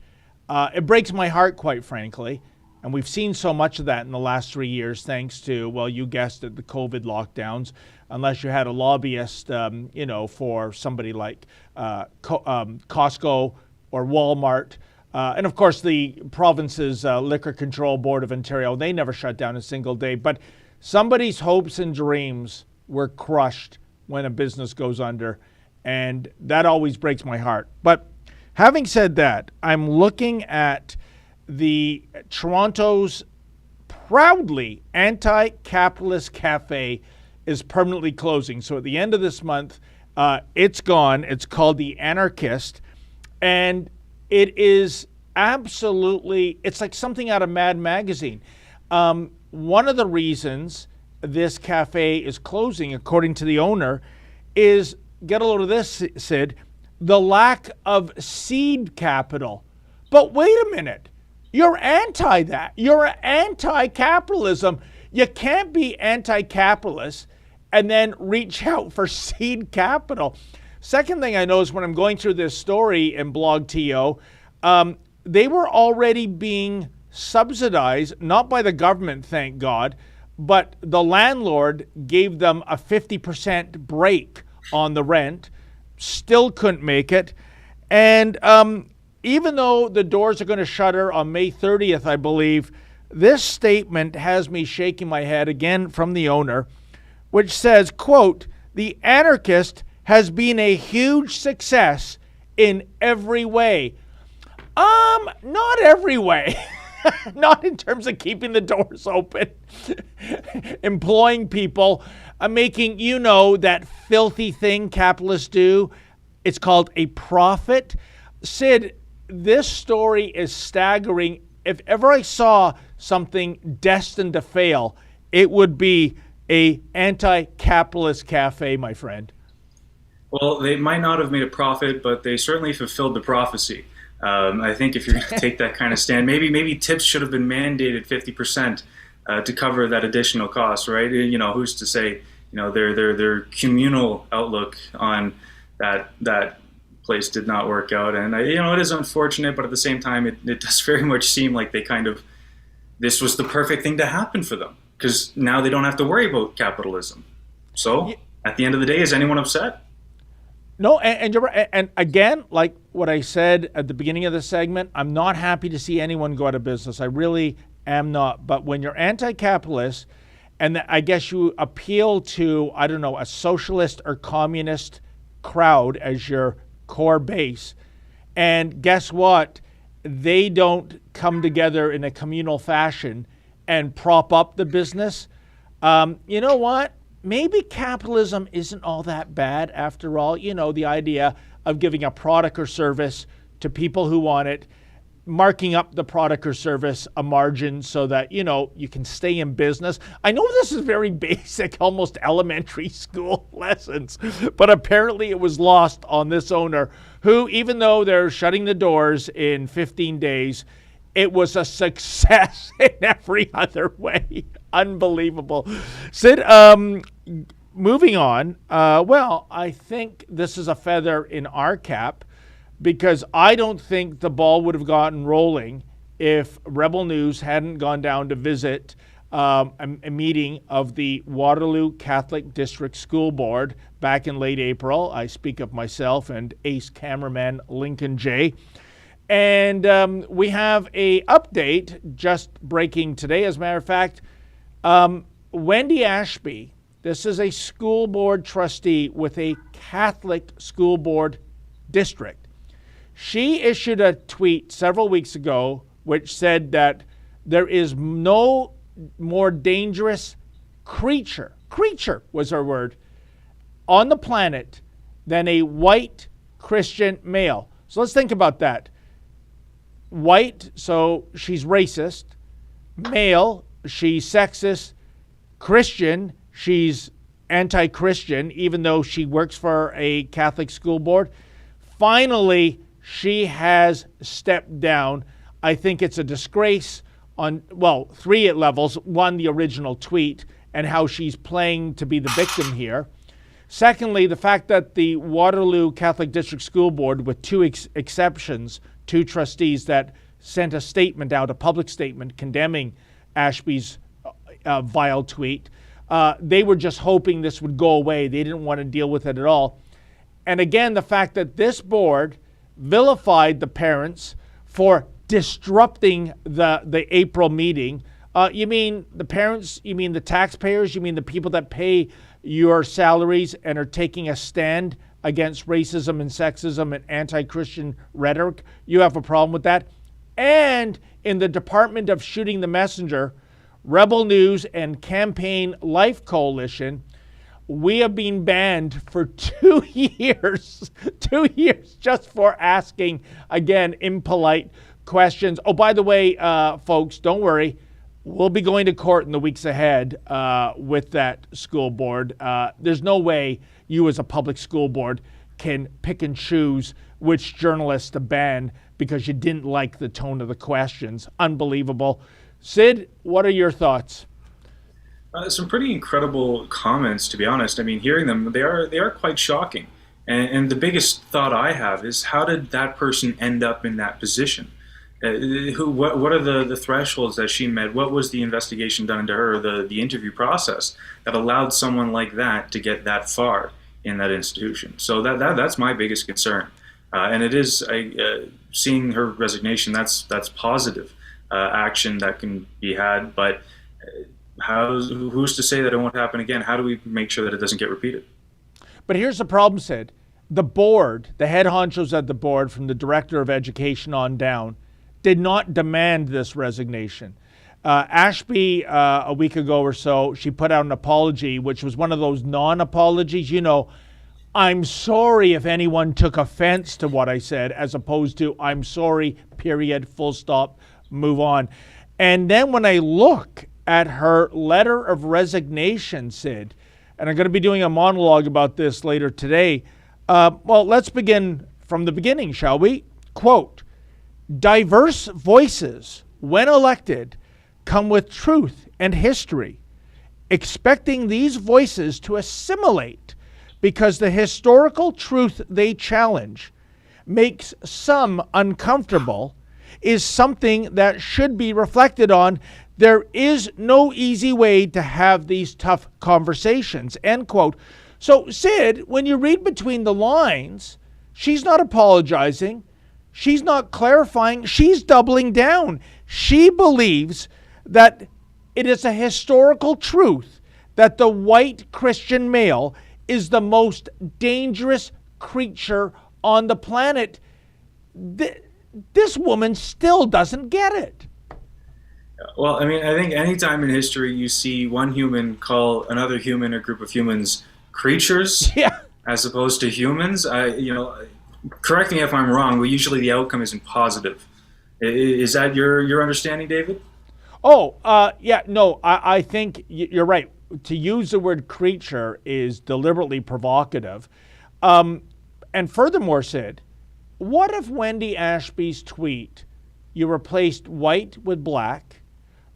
it breaks my heart, quite frankly. And we've seen so much of that in the last 3 years, thanks to, well, you guessed it, the COVID lockdowns. Unless you had a lobbyist, for somebody like Costco or Walmart. And of course, the province's Liquor Control Board of Ontario, they never shut down a single day. But somebody's hopes and dreams were crushed when a business goes under. And that always breaks my heart. But having said that, I'm looking at the Toronto's proudly anti-capitalist cafe is permanently closing. So at the end of this month, it's gone. It's called The Anarchist. And it is absolutely, it's like something out of Mad Magazine. One of the reasons this cafe is closing, according to the owner, is, get a load of this, Sid, the lack of seed capital. But wait a minute. You're anti that. You're anti-capitalism. You can't be anti-capitalist and then reach out for seed capital. Second thing I noticed when I'm going through this story in BlogTO, they were already being subsidized, not by the government, thank God, but the landlord gave them a 50% break on the rent, still couldn't make it. And even though the doors are going to shutter on May 30th, I believe, this statement has me shaking my head again from the owner, which says, quote, "The Anarchist has been a huge success in every way." Not every way. Not in terms of keeping the doors open, employing people, making, that filthy thing capitalists do. It's called a profit. Sid, this story is staggering. If ever I saw something destined to fail, it would be a anti-capitalist cafe, my friend. Well, they might not have made a profit, but they certainly fulfilled the prophecy. I think if you're going to take that kind of stand, maybe tips should have been mandated 50% to cover that additional cost, right? Who's to say, their communal outlook on that place did not work out, and it is unfortunate, but at the same time, it does very much seem like this was the perfect thing to happen for them, because now they don't have to worry about capitalism. So at the end of the day, is anyone upset? No, and you're right. And again, like what I said at the beginning of the segment, I'm not happy to see anyone go out of business. I really am not. But when you're anti-capitalist, and I guess you appeal to, a socialist or communist crowd as your core base, and guess what? They don't come together in a communal fashion and prop up the business. You know what? Maybe capitalism isn't all that bad after all. The idea of giving a product or service to people who want it, marking up the product or service a margin so that, you can stay in business. I know this is very basic, almost elementary school lessons, but apparently it was lost on this owner who, even though they're shutting the doors in 15 days, it was a success in every other way. Unbelievable. Sid, moving on. I think this is a feather in our cap, because I don't think the ball would have gotten rolling if Rebel News hadn't gone down to visit a meeting of the Waterloo Catholic District School Board back in late April. I speak of myself and ace cameraman Lincoln J. And we have a update just breaking today. As a matter of fact, Wendy Ashby, this is a school board trustee with a Catholic school board district. She issued a tweet several weeks ago which said that there is no more dangerous creature was her word, on the planet than a white Christian male. So let's think about that. White, so she's racist. Male, she's sexist. Christian. She's anti-Christian, even though she works for a Catholic school board. Finally, she has stepped down. I think it's a disgrace on, well, 3 levels. One, the original tweet and how she's playing to be the victim here. Secondly, the fact that the Waterloo Catholic District School Board, with 2 exceptions, 2 trustees that sent a statement out, a public statement condemning Ashby's vile tweet, they were just hoping this would go away. They didn't want to deal with it at all. And again, the fact that this board vilified the parents for disrupting the April meeting. You mean the parents, you mean the taxpayers, you mean the people that pay your salaries and are taking a stand against racism and sexism and anti-Christian rhetoric. You have a problem with that. And in the Department of Shooting the Messenger, Rebel News and Campaign Life Coalition, we have been banned for 2 years, 2 years just for asking, again, impolite questions. Oh, by the way, folks, don't worry. We'll be going to court in the weeks ahead with that school board. There's no way you as a public school board can pick and choose which journalists to ban because you didn't like the tone of the questions. Unbelievable. Sid, what are your thoughts? Some pretty incredible comments, to be honest. I mean, hearing them, they are quite shocking. And the biggest thought I have is, how did that person end up in that position? What are the thresholds that she met? What was the investigation done into her, the interview process that allowed someone like that to get that far in that institution? So that's my biggest concern. And it is seeing her resignation. That's positive action that can be had. But who's to say that it won't happen again? How do we make sure that it doesn't get repeated? But here's the problem, Sid. The board, the head honchos at the board, from the director of education on down, did not demand this resignation. Ashby, a week ago or so, she put out an apology, which was one of those non-apologies. You know, I'm sorry if anyone took offense to what I said, as opposed to I'm sorry, period, full stop, move on. And then when I look at her letter of resignation, Sid, and I'm going to be doing a monologue about this later today. Well, let's begin from the beginning, shall we? Quote, diverse voices, when elected, come with truth and history, expecting these voices to assimilate because the historical truth they challenge makes some uncomfortable is something that should be reflected on. There is no easy way to have these tough conversations, end quote. So, Sid, when you read between the lines, she's not apologizing. She's not clarifying. She's doubling down. She believes that it is a historical truth that the white Christian male is the most dangerous creature on the planet. This woman still doesn't get it. Well, I mean, I think anytime in history you see one human call another human or group of humans creatures, yeah, as opposed to humans, correct me if I'm wrong, but usually the outcome isn't positive. Is that your understanding, David? Yeah, no, I think you're right. To use the word creature is deliberately provocative. And furthermore, Sid, what if Wendy Ashby's tweet, you replaced white with black,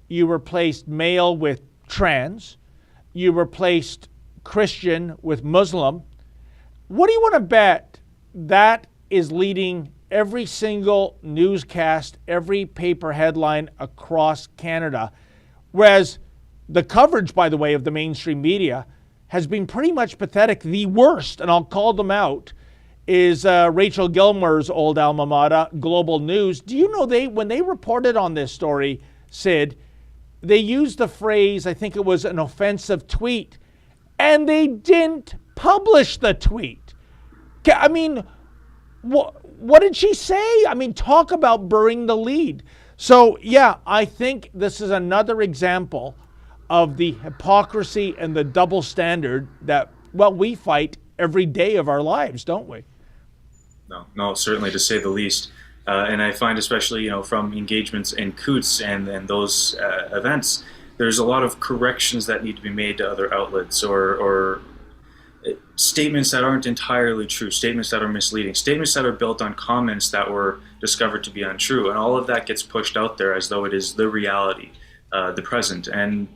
you replaced male with trans, you replaced Christian with Muslim? What do you want to bet that is leading every single newscast, every paper headline across Canada? Whereas the coverage, by the way, of the mainstream media has been pretty much pathetic. The worst, and I'll call them out, is Rachel Gilmore's old alma mater, Global News. Do you know when they reported on this story, Sid, they used the phrase, I think it was an offensive tweet, and they didn't publish the tweet. I mean, what did she say? I mean, talk about burying the lead. So, yeah, I think this is another example of the hypocrisy and the double standard that, well, we fight every day of our lives, don't we? No, certainly, to say the least. And I find, especially, from engagements in Coots and those events, there's a lot of corrections that need to be made to other outlets, or statements that aren't entirely true, statements that are misleading, statements that are built on comments that were discovered to be untrue, and all of that gets pushed out there as though it is the reality, the present, and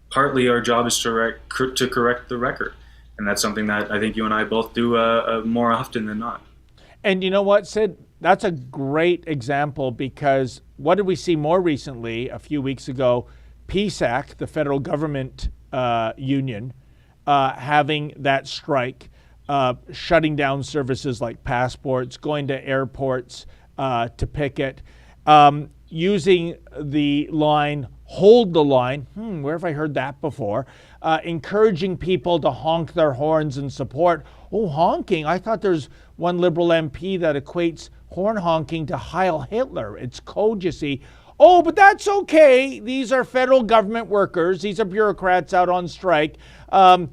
partly our job is to correct the record, and that's something that I think you and I both do more often than not. And you know what, Sid? That's a great example, because what did we see more recently? A few weeks ago, PSAC, the federal government union, having that strike, shutting down services like passports, going to airports to picket, using the line, hold the line, where have I heard that before? Encouraging people to honk their horns in support. Oh, honking, I thought there's one Liberal MP that equates horn honking to Heil Hitler. It's code, you see. Oh, but that's okay. These are federal government workers. These are bureaucrats out on strike. No,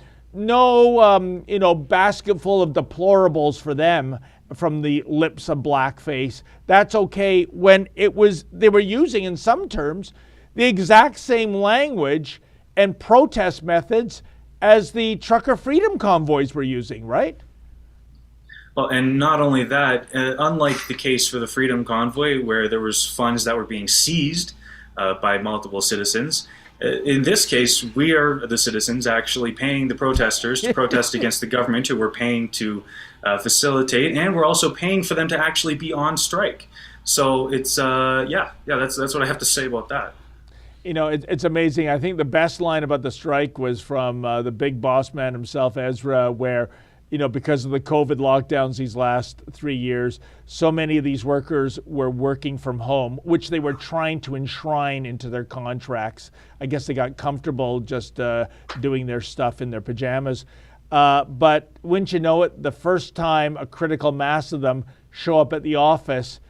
basket full of deplorables for them from the lips of blackface. That's okay, when they were using, in some terms, the exact same language and protest methods as the trucker freedom convoys were using, right? Well, and not only that, unlike the case for the Freedom Convoy, where there was funds that were being seized by multiple citizens, in this case, we are the citizens actually paying the protesters to protest against the government, who we're paying to facilitate, and we're also paying for them to actually be on strike. So it's, that's what I have to say about that. You know, it's amazing. I think the best line about the strike was from the big boss man himself, Ezra, where, because of the COVID lockdowns these last 3 years, so many of these workers were working from home, which they were trying to enshrine into their contracts. I guess they got comfortable just doing their stuff in their pajamas. But wouldn't you know it, the first time a critical mass of them show up at the office,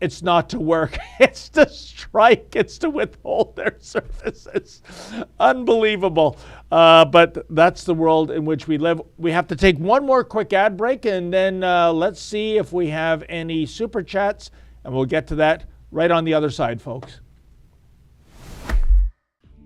it's not to work, it's to strike, it's to withhold their services. Unbelievable. But that's the world in which we live. We have to take one more quick ad break, and then let's see if we have any super chats, and we'll get to that right on the other side, folks.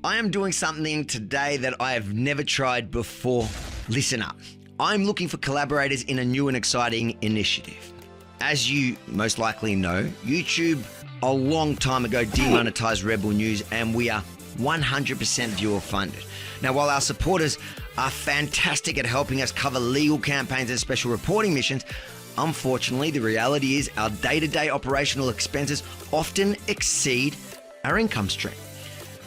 I am doing something today that I have never tried before. Listen up. I'm looking for collaborators in a new and exciting initiative. As you most likely know, YouTube a long time ago demonetized Rebel News, and we are 100% viewer funded. Now, while our supporters are fantastic at helping us cover legal campaigns and special reporting missions, unfortunately, the reality is our day-to-day operational expenses often exceed our income stream.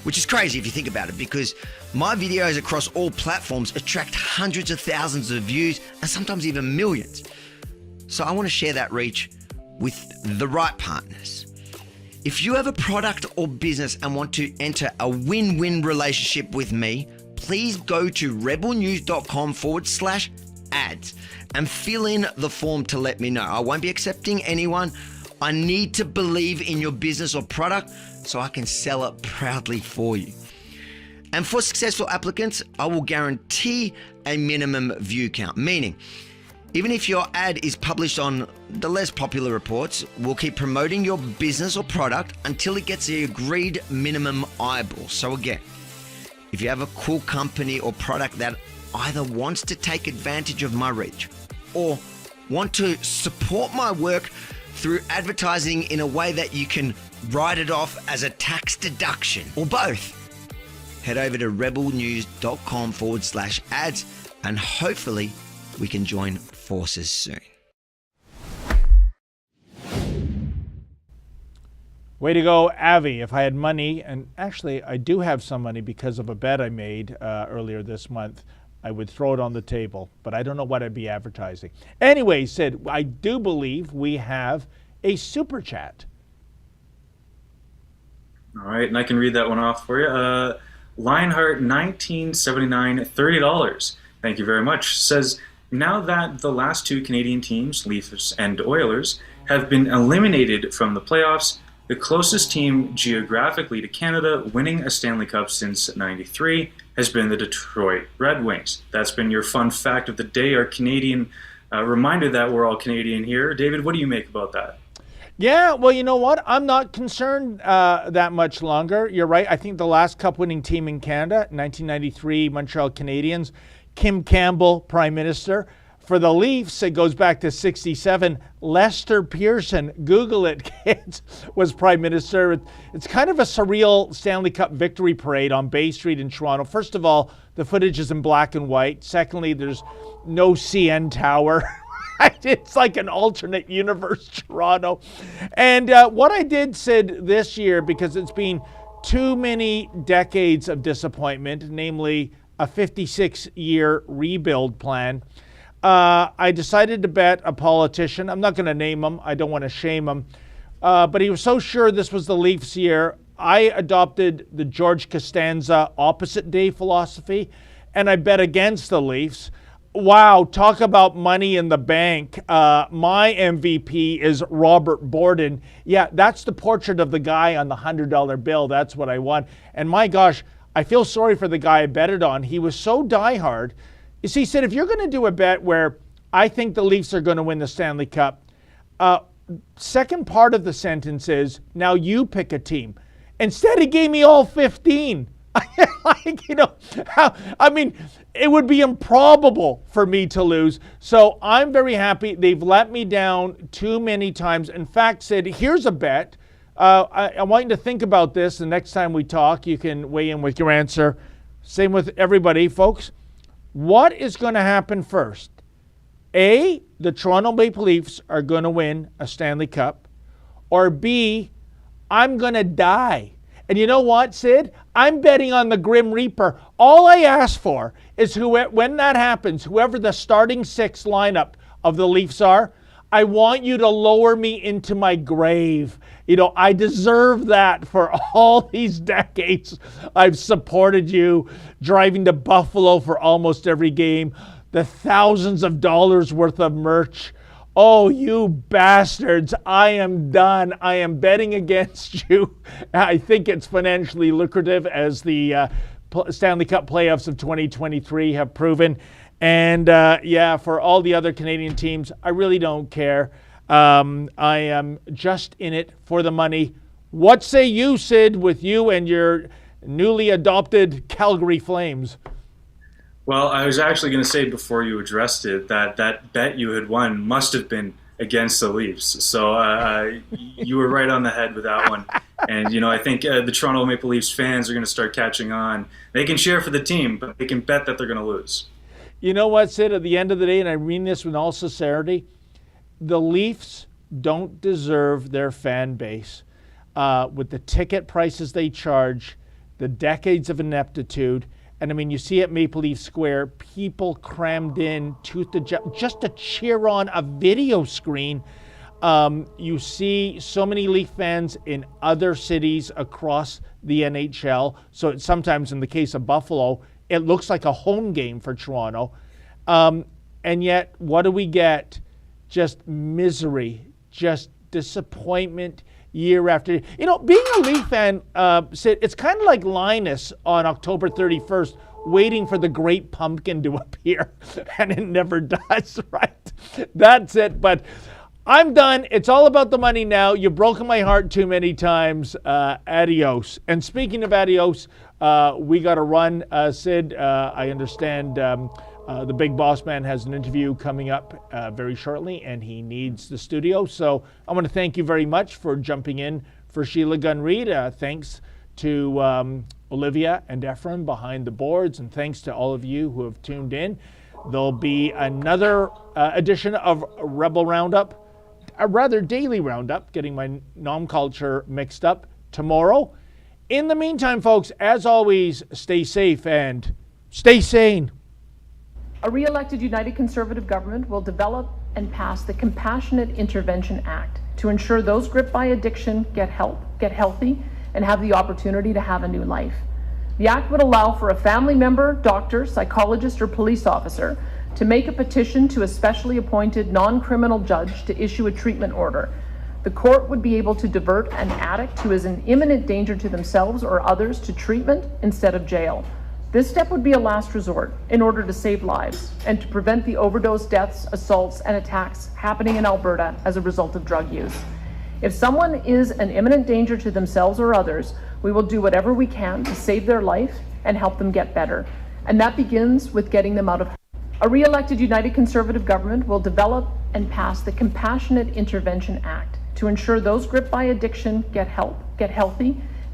Which is crazy if you think about it, because my videos across all platforms attract hundreds of thousands of views and sometimes even millions. So I want to share that reach with the right partners. If you have a product or business and want to enter a win-win relationship with me, please go to rebelnews.com/ads and fill in the form to let me know. I won't be accepting anyone. I need to believe in your business or product so I can sell it proudly for you. And for successful applicants, I will guarantee a minimum view count, meaning even if your ad is published on the less popular reports, we'll keep promoting your business or product until it gets the agreed minimum eyeballs. So again, if you have a cool company or product that either wants to take advantage of my reach or want to support my work through advertising in a way that you can write it off as a tax deduction, or both, head over to rebelnews.com/ads and hopefully we can join forces soon. Way to go, Avi. If I had money, and actually I do have some money because of a bet I made earlier this month, I would throw it on the table, but I don't know what I'd be advertising. Anyway, Sid, I do believe we have a super chat. All right, and I can read that one off for you. Lionheart 1979, $30. Thank you very much. Says, now that the last two Canadian teams, Leafs and Oilers, have been eliminated from the playoffs, the closest team geographically to Canada winning a Stanley Cup since '93 has been the Detroit Red Wings. That's been your fun fact of the day, our Canadian reminder that we're all Canadian here. David, what do you make about that? Yeah, well, you know what? I'm not concerned that much longer. You're right. I think the last cup-winning team in Canada, 1993 Montreal Canadiens, Kim Campbell, Prime Minister. For the Leafs, it goes back to 67. Lester Pearson, Google it, kids, was Prime Minister. It's kind of a surreal Stanley Cup victory parade on Bay Street in Toronto. First of all, the footage is in black and white. Secondly, there's no CN Tower. It's like an alternate universe Toronto. And what I did, Sid, this year, because it's been too many decades of disappointment, namely a 56-year rebuild plan, I decided to bet a politician. I'm not going to name him. I don't want to shame him. But he was so sure this was the Leafs' year. I adopted the George Costanza opposite day philosophy, and I bet against the Leafs. Wow, talk about money in the bank. My MVP is Robert Borden. Yeah, that's the portrait of the guy on the $100 bill. That's what I won. And my gosh, I feel sorry for the guy I betted on. He was so diehard. You see, Sid, if you're going to do a bet where I think the Leafs are going to win the Stanley Cup, second part of the sentence is, now you pick a team. Instead, he gave me all 15. It would be improbable for me to lose. So I'm very happy. They've let me down too many times. In fact, Sid, here's a bet. I want you to think about this. The next time we talk, you can weigh in with your answer. Same with everybody, folks. What is going to happen first? A, the Toronto Maple Leafs are going to win a Stanley Cup. Or B, I'm going to die. And you know what, Sid? I'm betting on the Grim Reaper. All I ask for is when that happens, whoever the starting six lineup of the Leafs are, I want you to lower me into my grave. I deserve that for all these decades. I've supported you, driving to Buffalo for almost every game, the thousands of dollars worth of merch. Oh, you bastards, I am done. I am betting against you. I think it's financially lucrative, as the Stanley Cup playoffs of 2023 have proven. And for all the other Canadian teams, I really don't care. I am just in it for the money. What say you, Sid, with you and your newly adopted Calgary Flames? Well, I was actually going to say before you addressed it that bet you had won must have been against the Leafs. So you were right on the head with that one. And, I think the Toronto Maple Leafs fans are going to start catching on. They can cheer for the team, but they can bet that they're going to lose. You know what, Sid? At the end of the day, and I mean this with all sincerity, the Leafs don't deserve their fan base. With the ticket prices they charge, the decades of ineptitude, and you see at Maple Leaf Square, people crammed in tooth to just to cheer on a video screen. You see so many Leaf fans in other cities across the NHL. So sometimes in the case of Buffalo, it looks like a home game for Toronto. And yet, what do we get? Just misery, just disappointment year after year. Being a Leaf fan, Sid, it's kind of like Linus on October 31st, waiting for the great pumpkin to appear, and it never does, right? That's it. But I'm done. It's all about the money now. You've broken my heart too many times. Adios. And speaking of adios, we got to run. Sid, I understand the big boss man has an interview coming up very shortly, and he needs the studio. So I want to thank you very much for jumping in for Sheila Gunn-Reid. Thanks to Olivia and Ephraim behind the boards, and thanks to all of you who have tuned in. There'll be another edition of Rebel Roundup, a rather daily roundup, getting my nom-culture mixed up, tomorrow. In the meantime, folks, as always, stay safe and stay sane. A re-elected United Conservative government will develop and pass the Compassionate Intervention Act to ensure those gripped by addiction get help, get healthy, and have the opportunity to have a new life. The act would allow for a family member, doctor, psychologist, or police officer to make a petition to a specially appointed non-criminal judge to issue a treatment order. The court would be able to divert an addict who is in imminent danger to themselves or others to treatment instead of jail. This step would be a last resort in order to save lives and to prevent the overdose deaths, assaults, and attacks happening in Alberta as a result of drug use. If someone is an imminent danger to themselves or others, we will do whatever we can to save their life and help them get better. And that begins with getting them out of harm. A re-elected United Conservative government will develop and pass the Compassionate Intervention Act to ensure those gripped by addiction get help, get healthy,